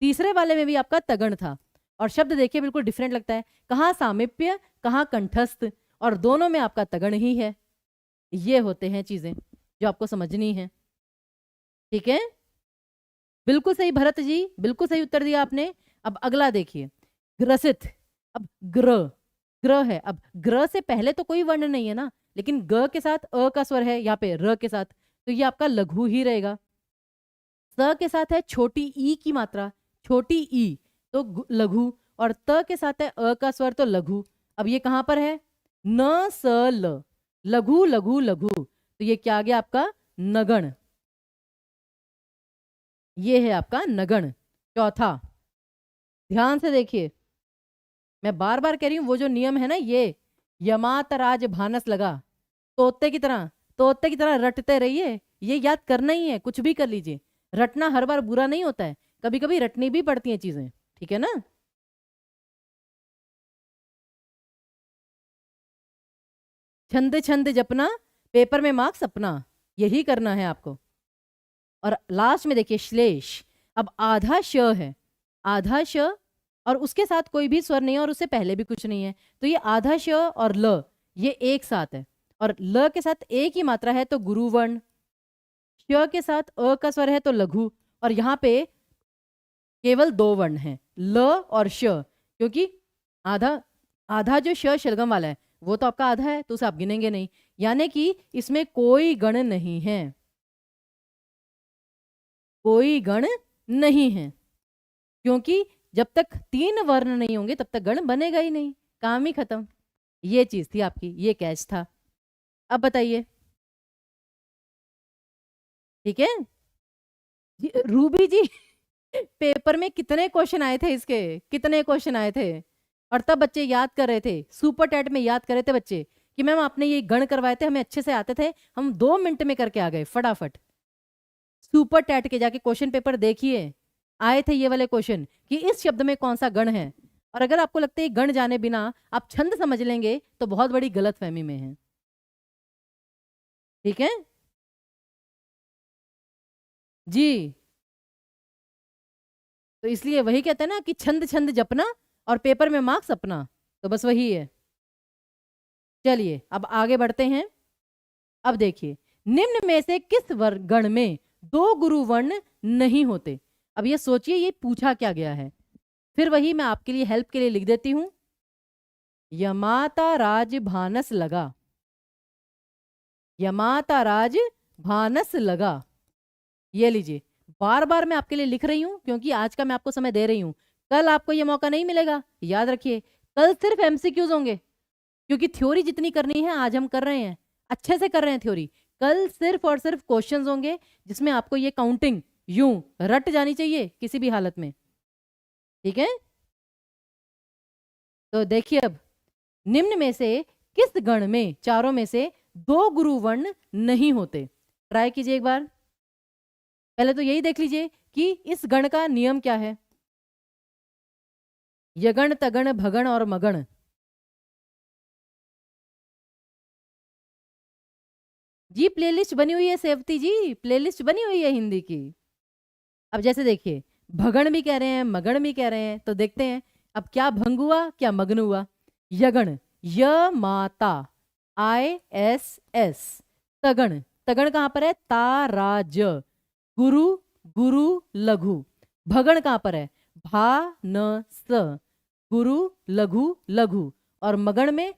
तीसरे वाले में भी आपका तगण था, और शब्द देखिए बिल्कुल डिफरेंट लगता है, कहाँ सामिप्य कहाँ कंठस्थ, और दोनों में आपका तगण ही है। ये होते हैं चीजें जो आपको समझनी है। ठीक है, बिल्कुल सही भरत जी, बिल्कुल सही उत्तर दिया आपने। अब अगला देखिए, ग्रसित। अब ग्र, ग्र है, अब ग्र से पहले तो कोई वर्ण नहीं है ना, लेकिन ग के साथ अ का स्वर है यहाँ पे र के साथ, तो ये आपका लघु ही रहेगा। स के साथ है छोटी ई की मात्रा, छोटी ई, तो लघु। और त के साथ है अ का स्वर, तो लघु। अब ये कहां पर है, न स ल, लघु लघु लघु, तो ये क्या आ गया आपका, नगण। ये है आपका नगण। चौथा, ध्यान से देखिए, मैं बार बार कह रही हूं, वो जो नियम है ना, ये यमात राज भानस लगा, तोते की तरह, तोते की तरह रटते रहिए, ये याद करना ही है, कुछ भी कर लीजिए। रटना हर बार बुरा नहीं होता है, कभी कभी रटनी भी पड़ती हैं चीजें, ठीक है ना। छंद छंद जपना, पेपर में मार्क्स अपना, यही करना है आपको। और लास्ट में देखिए श्लेष। अब आधा श है, आधा श, और उसके साथ कोई भी स्वर नहीं है, और उससे पहले भी कुछ नहीं है, तो ये आधा श और ल ये एक साथ है, और ल के साथ एक ही मात्रा है तो गुरु वर्ण, श के साथ अ का स्वर है तो लघु, और यहाँ पे केवल दो वर्ण हैं, ल और श, क्योंकि आधा, आधा जो श शलगम वाला है वो तो आपका आधा है, तो उसे आप गिनेंगे नहीं, यानी कि इसमें कोई गण नहीं है, कोई गण नहीं है, क्योंकि जब तक तीन वर्ण नहीं होंगे तब तक गण बनेगा ही नहीं, काम ही खत्म। ये चीज थी आपकी, ये कैच था। अब बताइए, ठीक है रूबी जी, पेपर में कितने क्वेश्चन आए थे इसके, कितने क्वेश्चन आए थे, और तब बच्चे याद कर रहे थे, सुपर टैट में याद कर रहे थे बच्चे कि मैम आपने ये गण करवाए थे, हमें अच्छे से आते थे, हम 2 मिनट में करके आ गए फटाफट। सुपर टैट के जाके क्वेश्चन पेपर देखिए, आए थे ये वाले क्वेश्चन कि इस शब्द में कौन सा गण है। और अगर आपको लगता है गण जाने बिना आप छंद समझ लेंगे तो बहुत बड़ी गलतफहमी में है, ठीक है जी। तो इसलिए वही कहते हैं ना कि छंद छंद जपना और पेपर में मार्क्स अपना, तो बस वही है। चलिए अब आगे बढ़ते हैं। अब देखिए, निम्न में से किस गण में दो गुरु वर्ण नहीं होते। अब ये सोचिए ये पूछा क्या गया है, फिर वही मैं आपके लिए हेल्प के लिए लिख देती हूं, यमाता राज भानस लगा, यमाता राज भानस लगा। ये लीजिए, बार बार मैं आपके लिए लिख रही हूं क्योंकि आज का मैं आपको समय दे रही हूं, कल आपको ये मौका नहीं मिलेगा, याद रखिए। कल सिर्फ एमसीक्यूज होंगे, क्योंकि थ्योरी जितनी करनी है आज हम कर रहे हैं, अच्छे से कर रहे हैं थ्योरी। कल सिर्फ और सिर्फ क्वेश्चंस होंगे जिसमें आपको ये काउंटिंग यूं रट जानी चाहिए किसी भी हालत में। ठीक है, तो देखिए अब निम्न में से किस गण में चारों में से दो गुरु वर्ण नहीं होते? ट्राई कीजिए एक बार। पहले तो यही देख लीजिए कि इस गण का नियम क्या है। यगण, तगण, भगण और मगण। जी प्लेलिस्ट बनी हुई है सेवती जी, प्लेलिस्ट बनी हुई है हिंदी की। अब जैसे देखिए भगण भी कह रहे हैं, मगण भी कह रहे हैं, तो देखते हैं अब क्या भंग हुआ क्या मग्न हुआ। यगण, य माता, ISS। तगण, तगण कहां पर है? ताराज। गुरु, गुरु लघु। भगण कहां पर है? भा न स। गुरु लघु लघु। और मगण में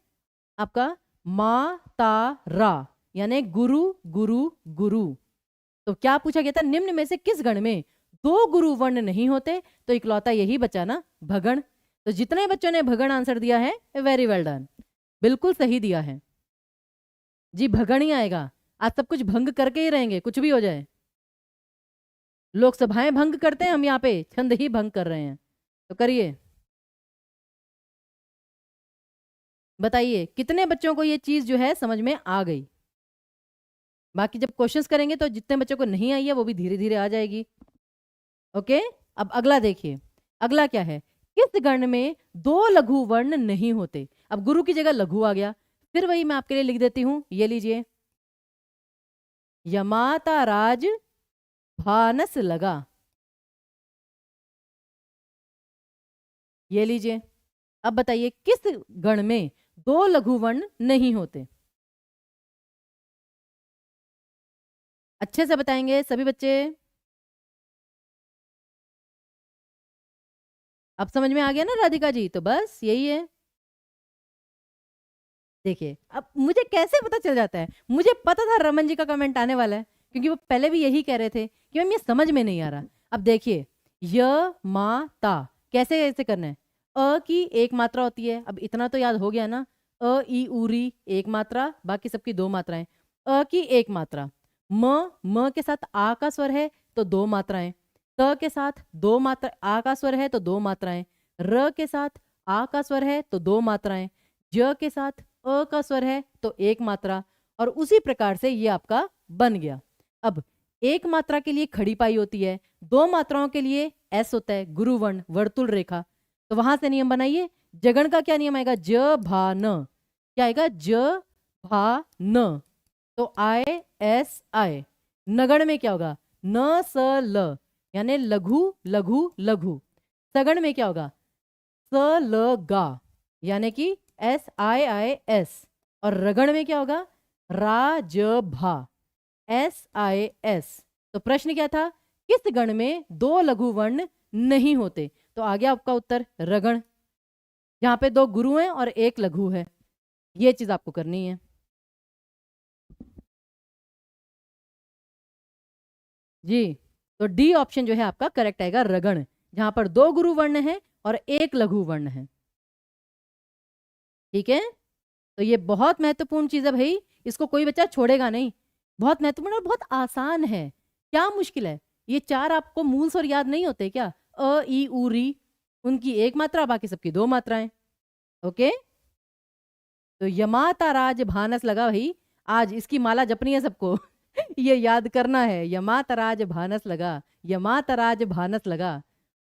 आपका मा ता रा, यानी गुरु गुरु गुरु। तो क्या पूछा गया था? निम्न में से किस गण में दो गुरु वर्ण नहीं होते? तो इकलौता यही बचा ना, भगण। तो जितने बच्चों ने भगण आंसर दिया है, वेरी वेल डन, बिल्कुल सही दिया है जी। भगण ही आएगा। आज सब कुछ भंग करके ही रहेंगे, कुछ भी हो जाए। लोकसभाएं भंग करते हैं, हम यहाँ पे छंद ही भंग कर रहे हैं। तो करिए, बताइए कितने बच्चों को ये चीज जो है समझ में आ गई। बाकी जब क्वेश्चंस करेंगे तो जितने बच्चों को नहीं आई है वो भी धीरे धीरे आ जाएगी। ओके, अब अगला देखिए, अगला क्या है? किस गण में दो लघु वर्ण नहीं होते? अब गुरु की जगह लघु आ गया, फिर वही मैं आपके लिए लिख देती हूं, ये लीजिए। यमाता राज भानस लगा, ये लीजिए। अब बताइए किस गण में दो लघु वर्ण नहीं होते? अच्छे से बताएंगे सभी बच्चे। अब समझ में आ गया ना राधिका जी? तो बस यही है। देखिए अब मुझे कैसे पता चल जाता है, मुझे पता था रमन जी का कमेंट आने वाला है, क्योंकि वो पहले भी यही कह रहे थे कि मैम ये समझ में नहीं आ रहा। अब देखिए य मा ता कैसे कैसे करना है। अ की एक मात्रा होती है, अब इतना तो याद हो गया ना। अ ई उरी एक मात्रा, बाकी सबकी दो मात्राएं। अ की एक मात्रा। म के साथ आ का स्वर है तो दो मात्राएं। त के साथ दो मात्रा, आ का स्वर है तो दो मात्राएं। र के साथ आ का स्वर है तो दो मात्राएं। ज के साथ अ का स्वर है तो एक मात्रा। और उसी प्रकार से ये आपका बन गया। अब एक मात्रा के लिए खड़ी पाई होती है, दो मात्राओं के लिए एस होता है, गुरुवर्ण वर्तुल रेखा। तो वहां से नियम बनाइए। जगण का क्या नियम आएगा? ज भा न। क्या आएगा? ज भा न। तो ISI। नगण में क्या होगा? न स ल, यानी लघु लघु लघु। सगण में क्या होगा? स ल गा, यानी कि SIIS। और रगण में क्या होगा? राजभा, SIS। तो प्रश्न क्या था? किस गण में दो लघु वर्ण नहीं होते? तो आ गया आपका उत्तर रगण, जहां पे दो गुरु हैं और एक लघु है। ये चीज आपको करनी है जी। तो डी ऑप्शन जो है आपका करेक्ट आएगा, रगण, जहां पर दो गुरु वर्ण है और एक लघु वर्ण है। ठीक है, तो ये बहुत महत्वपूर्ण चीज है भाई, इसको कोई बच्चा छोड़ेगा नहीं। बहुत महत्वपूर्ण और बहुत आसान है। क्या मुश्किल है? ये चार आपको मूल स्वर याद नहीं होते क्या? अ ई उ री, उनकी एक मात्रा, बाकी सबकी दो मात्राएं। ओके, तो यमाता राज भानस लगा भाई, आज इसकी माला जपनी है सबको। ये याद करना है, यमाता राज भानस लगा, यमाता राज भानस लगा।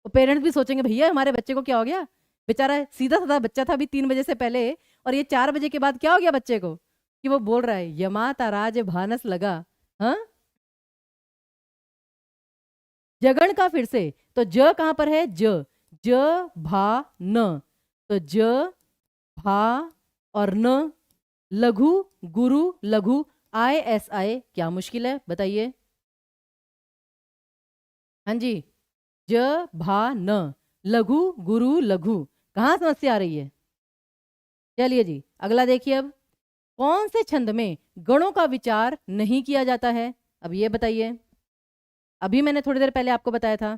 और पेरेंट्स भी सोचेंगे भैया हमारे बच्चे को क्या हो गया, बेचारा सीधा साधा बच्चा था अभी 3 बजे से पहले, और ये 4 बजे के बाद क्या हो गया बच्चे को कि वो बोल रहा है यमाता राज भानस लगा। हाँ, जगण का फिर से, तो ज कहां पर है? ज, ज भा न। तो ज भा और न, लघु गुरु लघु, ISI। क्या मुश्किल है बताइए? हाँ जी, ज भा न, लघु गुरु लघु। कहाँ समस्या आ रही है? चलिए जी अगला देखिए। अब कौन से छंद में गणों का विचार नहीं किया जाता है? अब ये बताइए, अभी मैंने थोड़ी देर पहले आपको बताया था।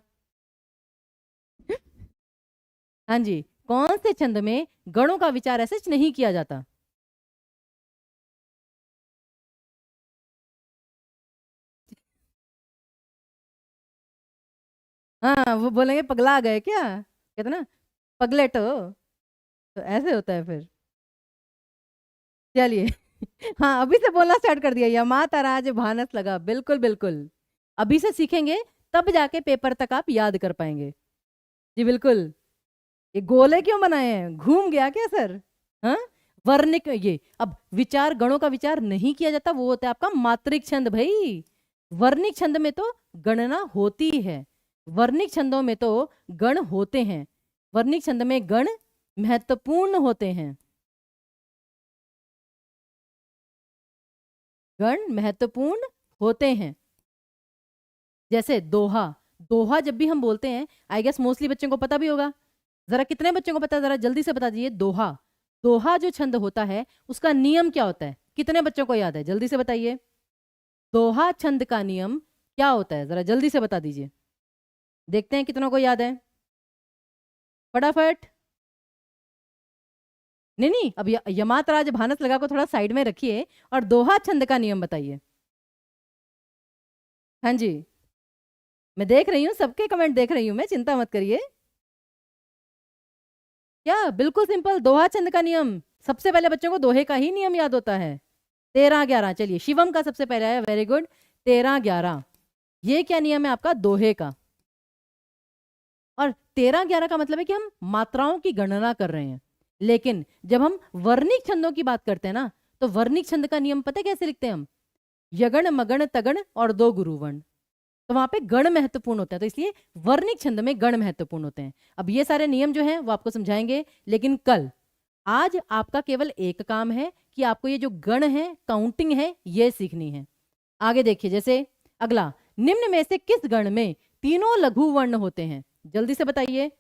हाँ जी, कौन से छंद में गणों का विचार ऐसे नहीं किया जाता? हाँ, वो बोलेंगे पगला गए क्या, कहते ना पगलेट हो, तो ऐसे होता है फिर। चलिए हाँ, अभी से बोलना स्टार्ट कर दिया, यमाता राज भानस लगा, बिल्कुल बिल्कुल, अभी से सीखेंगे तब जाके पेपर तक आप याद कर पाएंगे। जी बिल्कुल। ये गोले क्यों बनाए हैं, घूम गया क्या सर? हाँ, वर्णिक, ये अब विचार गणों का विचार नहीं किया जाता, वो होता है आपका मात्रिक छंद भाई। वर्णिक छंद में तो गणना होती है, वर्णिक छंदों में तो गण होते हैं, वर्णिक छंद में गण महत्वपूर्ण होते हैं, गण महत्वपूर्ण होते हैं। जैसे दोहा, दोहा जब भी हम बोलते हैं, आई गेस मोस्टली बच्चों को पता भी होगा, जरा कितने बच्चों को पता है, जरा जल्दी से बता दीजिए। दोहा, दोहा जो छंद होता है उसका नियम क्या होता है, कितने बच्चों को याद है, जल्दी से बताइए। दोहा छंद का नियम क्या होता है, जरा जल्दी से बता दीजिए, देखते हैं कितनों को याद है, फटाफट। नहीं नहीं, अब यमात राज भानस लगा को थोड़ा साइड में रखिए और दोहा छंद का नियम बताइए। हाँ जी, मैं देख रही हूँ, सबके कमेंट देख रही हूँ मैं, चिंता मत करिए। क्या, बिल्कुल सिंपल, दोहा छंद का नियम, सबसे पहले बच्चों को दोहे का ही नियम याद होता है। 13-11, चलिए शिवम का सबसे पहले है, वेरी गुड। 13-11, ये क्या नियम है आपका, दोहे का। और 13-11 का मतलब है कि हम मात्राओं की गणना कर रहे हैं, लेकिन जब हम वर्णिक छंदों की बात करते हैं ना, तो वर्णिक छंद का नियम पता है कैसे लिखते हैं हम, यगण मगण तगण और दो गुरुवर्ण, तो वहां पे गण महत्वपूर्ण होता है, तो इसलिए वर्णिक छंद में गण महत्वपूर्ण होते हैं। अब ये सारे नियम जो हैं वो आपको समझाएंगे, लेकिन कल, आज आपका केवल एक काम है कि आपको ये जो गण है, काउंटिंग है, ये सीखनी है। आगे देखिए, जैसे अगला, निम्न में से किस गण में तीनों लघु वर्ण होते हैं, जल्दी से बताइए।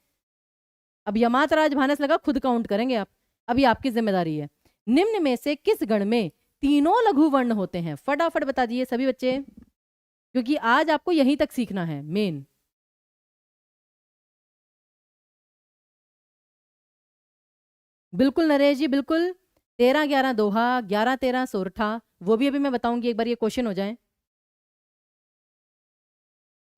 अब यमात राज भानस लगा, खुद काउंट करेंगे आप, अभी आपकी जिम्मेदारी है। निम्न में से किस गण में तीनों लघु वर्ण होते हैं, फटाफट बता दिए सभी बच्चे, क्योंकि आज आपको यहीं तक सीखना है मेन। बिल्कुल नरेश जी, बिल्कुल। 13-11 दोहा, 11-13 सोरठा, वो भी अभी मैं बताऊंगी, एक बार ये क्वेश्चन हो जाए।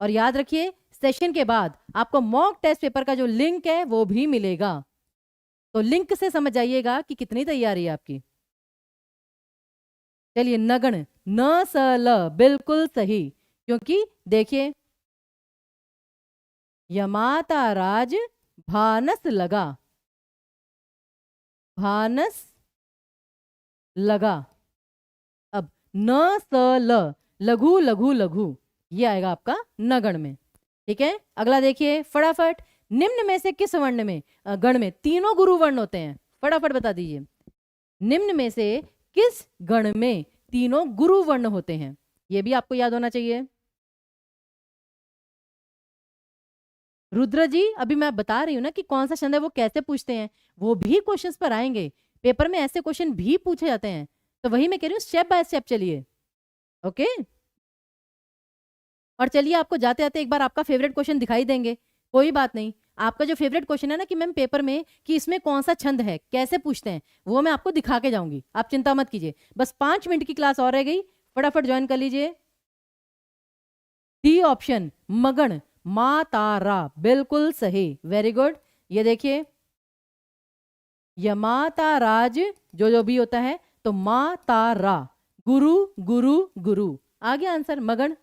और याद रखिए, सेशन के बाद आपको मॉक टेस्ट पेपर का जो लिंक है वो भी मिलेगा, तो लिंक से समझ जाइएगा कि कितनी तैयारी है आपकी। चलिए, नगण, न स ल, बिल्कुल सही, क्योंकि देखिए, यमाता राज भानस लगा, भानस लगा, अब न स ल, लघु लघु लघु, ये आएगा आपका नगण में, ठीक है। अगला देखिए फटाफट, निम्न में से किस वर्ण में, गण में तीनों गुरु वर्ण होते हैं, फटाफट बता दीजिए। निम्न में से किस गण में तीनों गुरु वर्ण होते हैं, ये भी आपको याद होना चाहिए। रुद्र जी, अभी मैं बता रही हूँ ना कि कौन सा छंद है, वो कैसे पूछते हैं, वो भी क्वेश्चंस पर आएंगे, पेपर में ऐसे क्वेश्चन भी पूछे जाते हैं, तो वही मैं कह रही हूँ, स्टेप बाय स्टेप चलिए, ओके। और चलिए, आपको जाते जाते एक बार आपका फेवरेट क्वेश्चन दिखाई देंगे, कोई बात नहीं, आपका जो फेवरेट क्वेश्चन है ना कि मैम पेपर में कि इसमें कौन सा छंद है, कैसे पूछते हैं, वो मैं आपको दिखा के जाऊंगी, आप चिंता मत कीजिए, बस 5 मिनट की क्लास और रह गई, फटाफट ज्वाइन कर लीजिए। डी ऑप्शन, मगन, मा तारा, बिल्कुल सही, वेरी गुड। ये देखिए, यमाता राज जो जो भी होता है, तो मा तारा, गुरु गुरु गुरु, आ गया आंसर, मगन,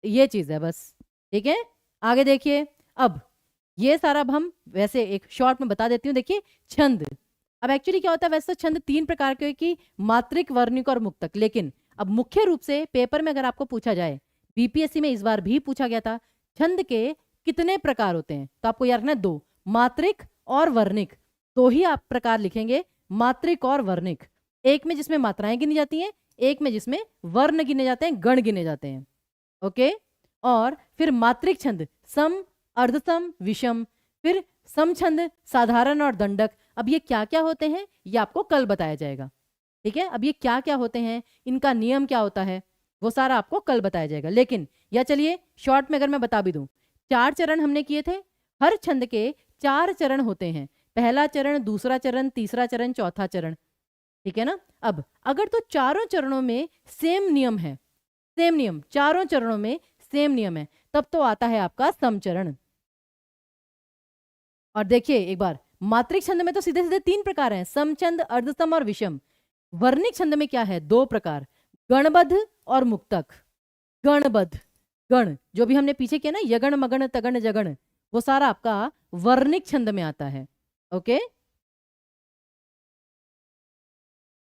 ये चीज है बस, ठीक है। आगे देखिए, अब ये सारा अब हम वैसे एक शॉर्ट में बता देती हूँ, देखिए छंद, अब एक्चुअली क्या होता है, वैसे तो छंद 3 प्रकार के, कि मात्रिक, वर्णिक और मुक्तक, लेकिन अब मुख्य रूप से पेपर में अगर आपको पूछा जाए, बीपीएससी में इस बार भी पूछा गया था, छंद के कितने प्रकार होते हैं, तो आपको याद रखना है 2, मात्रिक और वर्णिक, दो ही आप प्रकार लिखेंगे, मात्रिक और वर्णिक, एक में जिसमें मात्राएं गिनी जाती हैं, एक में जिसमें वर्ण गिने जाते हैं, गण गिने जाते हैं, ओके। और फिर मात्रिक छंद, सम, अर्धसम, विषम, फिर सम छंद, साधारण और दंडक, अब ये क्या क्या होते हैं ये आपको कल बताया जाएगा, ठीक है। अब ये क्या क्या होते हैं, इनका नियम क्या होता है, वो सारा आपको कल बताया जाएगा, लेकिन या चलिए शॉर्ट में अगर मैं बता भी दूं, 4 चरण हमने किए थे, हर छंद के 4 चरण होते हैं, पहला चरण, दूसरा चरण, तीसरा चरण, चौथा चरण, ठीक है ना। अब अगर तो चारों चरणों में सेम नियम है, सेम नियम, चारों चरणों में सेम नियम है, तब तो आता है आपका समचरण, और देखिए एक बार, मात्रिक छंद में तो सीधे सीधे 3 प्रकार हैं, सम छंद, अर्धसम और विषम। वर्णिक छंद में क्या है? 2 प्रकार, गणबद्ध और मुक्तक। गणबद्ध, गण जो भी हमने पीछे किया ना, यगण मगण तगण जगण, वो सारा आपका वर्णिक छंद में आता है। ओके,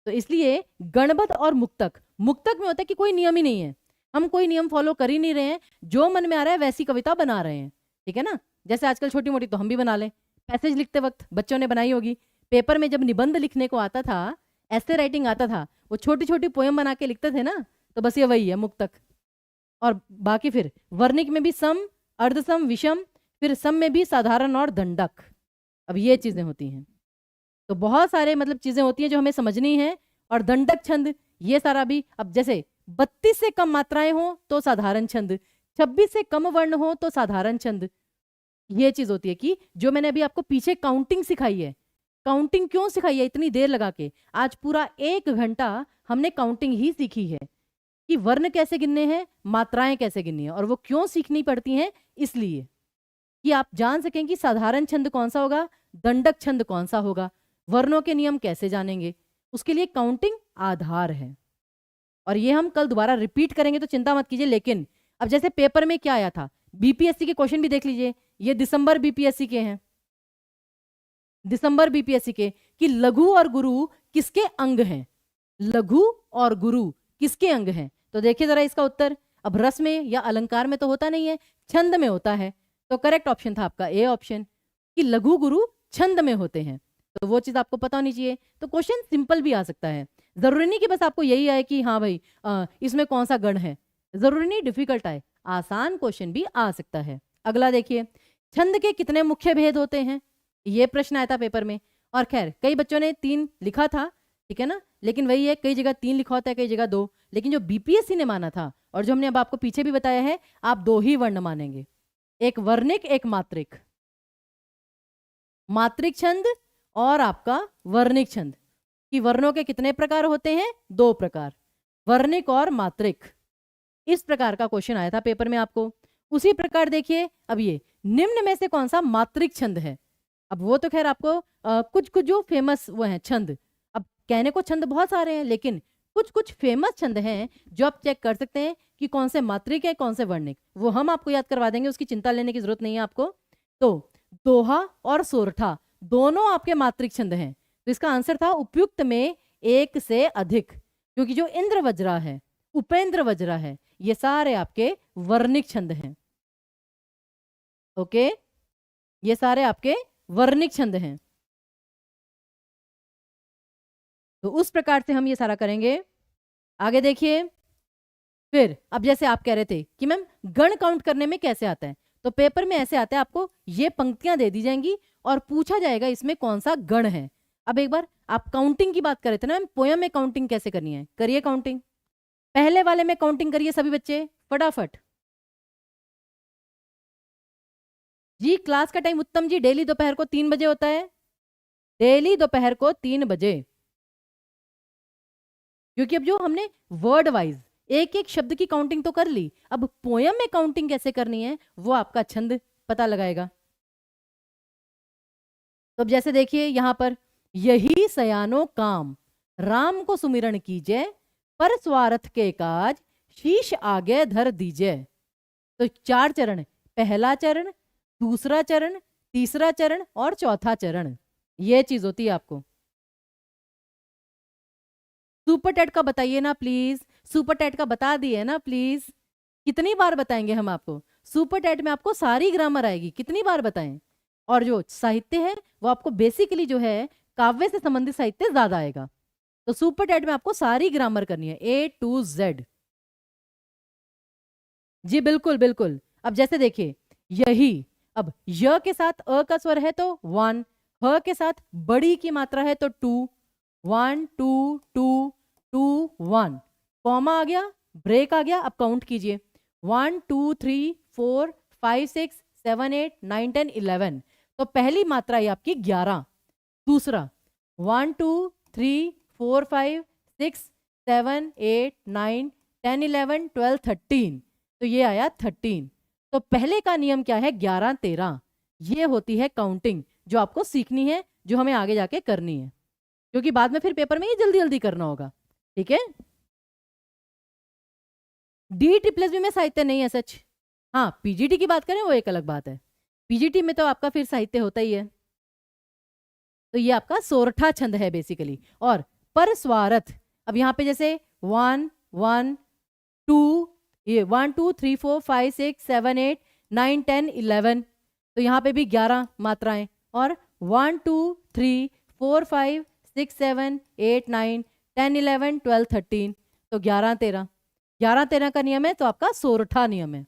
तो इसलिए गणबद्ध और मुक्तक, मुक्तक में होता है कि कोई नियम ही नहीं है, हम कोई नियम फॉलो कर ही नहीं रहे हैं, जो मन में आ रहा है वैसी कविता बना रहे हैं, ठीक है ना। जैसे आजकल छोटी मोटी तो हम भी बना लें, पैसेज लिखते वक्त बच्चों ने बनाई होगी, पेपर में जब निबंध लिखने को आता था, ऐसे राइटिंग आता था, वो छोटी छोटी पोएम बना के लिखते थे ना, तो बस ये वही है मुक्तक। और बाकी फिर वर्णिक में भी सम, अर्धसम, विषम, फिर सम में भी साधारण और दंडक। अब ये चीजें होती हैं, तो बहुत सारे मतलब चीजें होती हैं जो हमें समझनी है। और दंडक छंद, ये सारा भी, अब जैसे 32 से कम मात्राएं हो तो साधारण छंद, 26 से कम वर्ण हो तो साधारण छंद। ये चीज होती है कि जो मैंने अभी आपको पीछे काउंटिंग सिखाई है, काउंटिंग क्यों सिखाई है इतनी देर लगा के, आज पूरा 1 घंटा हमने काउंटिंग ही सीखी है कि वर्ण कैसे गिनने हैं, मात्राएं कैसे गिननी है, और वो क्यों सीखनी पड़ती हैं, इसलिए कि आप जान सकें कि साधारण छंद कौन सा होगा, दंडक छंद कौन सा होगा, वर्णों के नियम कैसे जानेंगे, उसके लिए काउंटिंग आधार है। और ये हम कल दोबारा रिपीट करेंगे, तो चिंता मत कीजिए। लेकिन अब जैसे पेपर में क्या आया था, बीपीएससी के क्वेश्चन भी देख लीजिए, ये दिसंबर बीपीएससी के हैं, दिसंबर बीपीएससी के, कि लघु और गुरु किसके अंग हैं, लघु और गुरु किसके अंग हैं। तो देखिए जरा इसका उत्तर, अब रस में या अलंकार में तो होता नहीं है, छंद में होता है, तो करेक्ट ऑप्शन था आपका ए ऑप्शन, कि लघु गुरु छंद में होते हैं। तो वो चीज आपको पता होनी चाहिए। तो क्वेश्चन सिंपल भी आ सकता है, जरूरी नहीं कि बस आपको यही आए कि हाँ भाई इसमें कौन सा गण है, जरूरी नहीं डिफिकल्ट आए, आसान क्वेश्चन भी आ सकता है। अगला देखिए, छंद के कितने मुख्य भेद होते हैं, ये प्रश्न आया था पेपर में। और खैर कई बच्चों ने 3 लिखा था, ठीक है ना, लेकिन वही है, कई जगह 3 लिखा होता है, कई जगह 2, लेकिन जो बीपीएससी ने माना था और जो हमने अब आपको पीछे भी बताया है, आप 2 ही वर्ण मानेंगे, एक वर्णिक एक मात्रिक, मात्रिक छंद और आपका वर्णिक छंद। कि वर्णों के कितने प्रकार होते हैं, 2 प्रकार, वर्णिक और मात्रिक। इस प्रकार का क्वेश्चन आया था पेपर में आपको। उसी प्रकार देखिए, अब ये निम्न में से कौन सा मात्रिक छंद है। अब वो तो खैर आपको कुछ कुछ जो फेमस वो हैं छंद, अब कहने को छंद बहुत सारे हैं, लेकिन कुछ कुछ फेमस छंद हैं जो आप चेक कर सकते हैं कि कौन से मात्रिक है कौन से वर्णिक, वो हम आपको याद करवा देंगे, उसकी चिंता लेने की जरूरत नहीं है आपको। तो दोहा और सोरठा दोनों आपके मात्रिक छंद हैं, तो इसका आंसर था उपयुक्त में 1 से अधिक, क्योंकि जो इंद्र वज्रा है, उपेंद्र वज्रा है, ये सारे आपके वर्णिक छंद हैं। ओके, ये सारे आपके वर्णिक छंद हैं। तो उस प्रकार से हम ये सारा करेंगे। आगे देखिए, फिर अब जैसे आप कह रहे थे कि मैम गण काउंट करने में कैसे आता है, तो पेपर में ऐसे आता है, आपको ये पंक्तियां दे दी जाएंगी और पूछा जाएगा इसमें कौन सा गण है। अब एक बार आप काउंटिंग की बात कर रहे थे ना मैम, पोयम में काउंटिंग कैसे करनी है, करिए काउंटिंग, पहले वाले में काउंटिंग करिए सभी बच्चे फटाफट। जी क्लास का टाइम उत्तम जी डेली दोपहर को 3 बजे होता है, डेली दोपहर को 3 बजे, क्योंकि अब जो हमने वर्ड वाइज एक एक शब्द की काउंटिंग तो कर ली, अब पोयम में काउंटिंग कैसे करनी है वो आपका छंद पता लगाएगा। तो अब जैसे देखिए यहां पर, यही सयानो काम राम को सुमिरन कीजिए, पर स्वार्थ के काज शीश आगे धर दीजिए। तो 4 चरण, पहला चरण, दूसरा चरण, तीसरा चरण और चौथा चरण, ये चीज होती है आपको। सुपर टेट का बताइए ना प्लीज, सुपर टेट का बता दिए ना प्लीज, कितनी बार बताएंगे हम आपको, सुपर टेट में आपको सारी ग्रामर आएगी, कितनी बार बताएं। और जो साहित्य है वो आपको बेसिकली जो है काव्य से संबंधित साहित्य ज्यादा आएगा, तो सुपर टेट में आपको सारी ग्रामर करनी है A to Z। जी बिल्कुल बिल्कुल। अब जैसे देखिए, यही, अब य के साथ अ का स्वर है तो 1, ह के साथ बड़ी की मात्रा है तो 2, 1 2 2 2 1, कॉमा आ गया, ब्रेक आ गया, अब काउंट कीजिए 1 2 3 4 5 6 7 8 9 10 11, तो पहली मात्रा है आपकी 11, दूसरा 1 2 3 4 5 6 7 8 9 10 11 12 13, तो ये आया 13। तो पहले का नियम क्या है, 11 13, ये होती है काउंटिंग। जो आपको सीखनी है, जो हमें आगे जाके करनी है, क्योंकि बाद में फिर पेपर में ये जल्दी जल्दी करना होगा। ठीक है, डी ट्रिपल एस बी में साहित्य नहीं है सच। हाँ, पीजीटी की बात करें वो एक अलग बात है, पीजीटी में तो आपका फिर साहित्य होता ही है। तो ये आपका सोरठा छंद है बेसिकली। और पर स्वारथ, अब यहाँ पे जैसे 1 1 2, ये 1 2 3 4 5 6 7 8 9 10 11, तो यहाँ पे भी 11 मात्राएं। और 1 2 3 4 5 6 7 8 9 10 11 12 13, तो 11 13, 11 13 का नियम है, तो आपका सोरठा नियम है।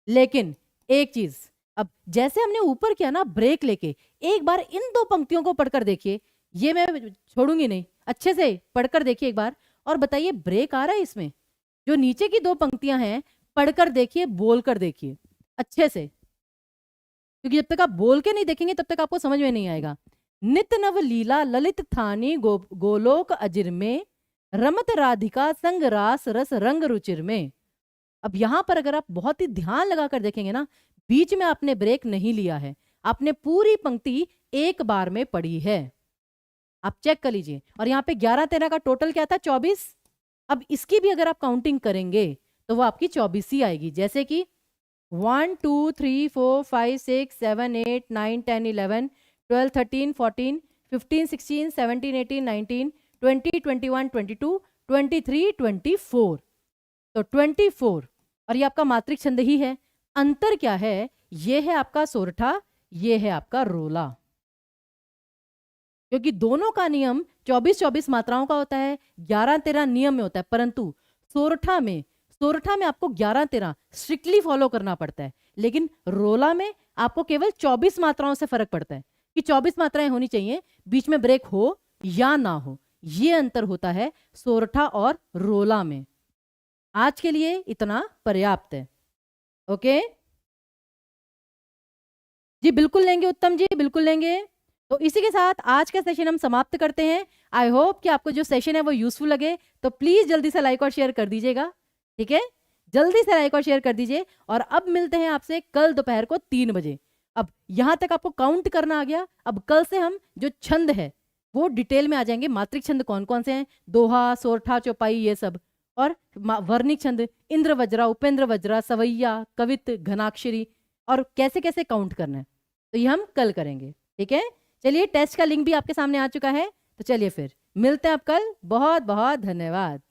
लेकिन एक चीज, अब जैसे हमने ऊपर किया ना ब्रेक लेके, एक बार इन दो पंक्तियों को पढ़कर देखिए, ये मैं छोड़ूंगी नहीं, अच्छे से पढ़कर देखिए एक बार और बताइए ब्रेक आ रहा है इसमें। जो नीचे की दो पंक्तियां हैं पढ़कर देखिए, बोलकर देखिए अच्छे से, क्योंकि जब तक आप बोल के नहीं देखेंगे तब तक आपको समझ में नहीं आएगा। नित नव लीला ललित थानी गोलोक अजिर में, रमत राधिका संग रास रस रंग रुचिर में। अब यहां पर अगर आप बहुत ही ध्यान लगाकर देखेंगे ना, बीच में आपने ब्रेक नहीं लिया है, आपने पूरी पंक्ति एक बार में पढ़ी है। आप चेक कर लीजिए। और यहाँ पे 11 13 का टोटल क्या था, 24। अब इसकी भी अगर आप काउंटिंग करेंगे तो वो आपकी 24 ही आएगी। जैसे कि 1 2 3 4 5 6 7 8 9 10 11 12 13 14 15 16 17 18 19 20 21 22 23 24, तो 24। और ये आपका मात्रिक छंद ही है। अंतर क्या है, ये है आपका सोरठा, ये है आपका रोला, क्योंकि दोनों का नियम 24-24 मात्राओं का होता है, 11-13 नियम में होता है, परंतु सोरठा में आपको 11-13 स्ट्रिक्टली फॉलो करना पड़ता है, लेकिन रोला में आपको केवल 24 मात्राओं से फर्क पड़ता है कि 24 मात्राएं होनी चाहिए, बीच में ब्रेक हो या ना हो। ये अंतर होता है सोरठा और रोला में। आज के लिए इतना पर्याप्त है। ओके जी, बिल्कुल लेंगे उत्तम जी, बिल्कुल लेंगे। तो इसी के साथ आज का सेशन हम समाप्त करते हैं। आई होप कि आपको जो सेशन है वो यूजफुल लगे, तो प्लीज जल्दी से लाइक और शेयर कर दीजिएगा। ठीक है, जल्दी से लाइक और शेयर कर दीजिए। और अब मिलते हैं आपसे कल दोपहर को 3 बजे। अब यहां तक आपको काउंट करना आ गया। अब कल से हम जो छंद है वो डिटेल में आ जाएंगे, मात्रिक छंद कौन कौन से हैं, दोहा सोरठा चौपाई ये सब, और वर्णिक छंद इंद्र वज्रा उपेंद्र वज्रा सवैया कवित घनाक्षरी, और कैसे कैसे काउंट करना है, तो ये हम कल करेंगे। ठीक है, चलिए टेस्ट का लिंक भी आपके सामने आ चुका है, तो चलिए फिर मिलते हैं आप कल। बहुत बहुत धन्यवाद।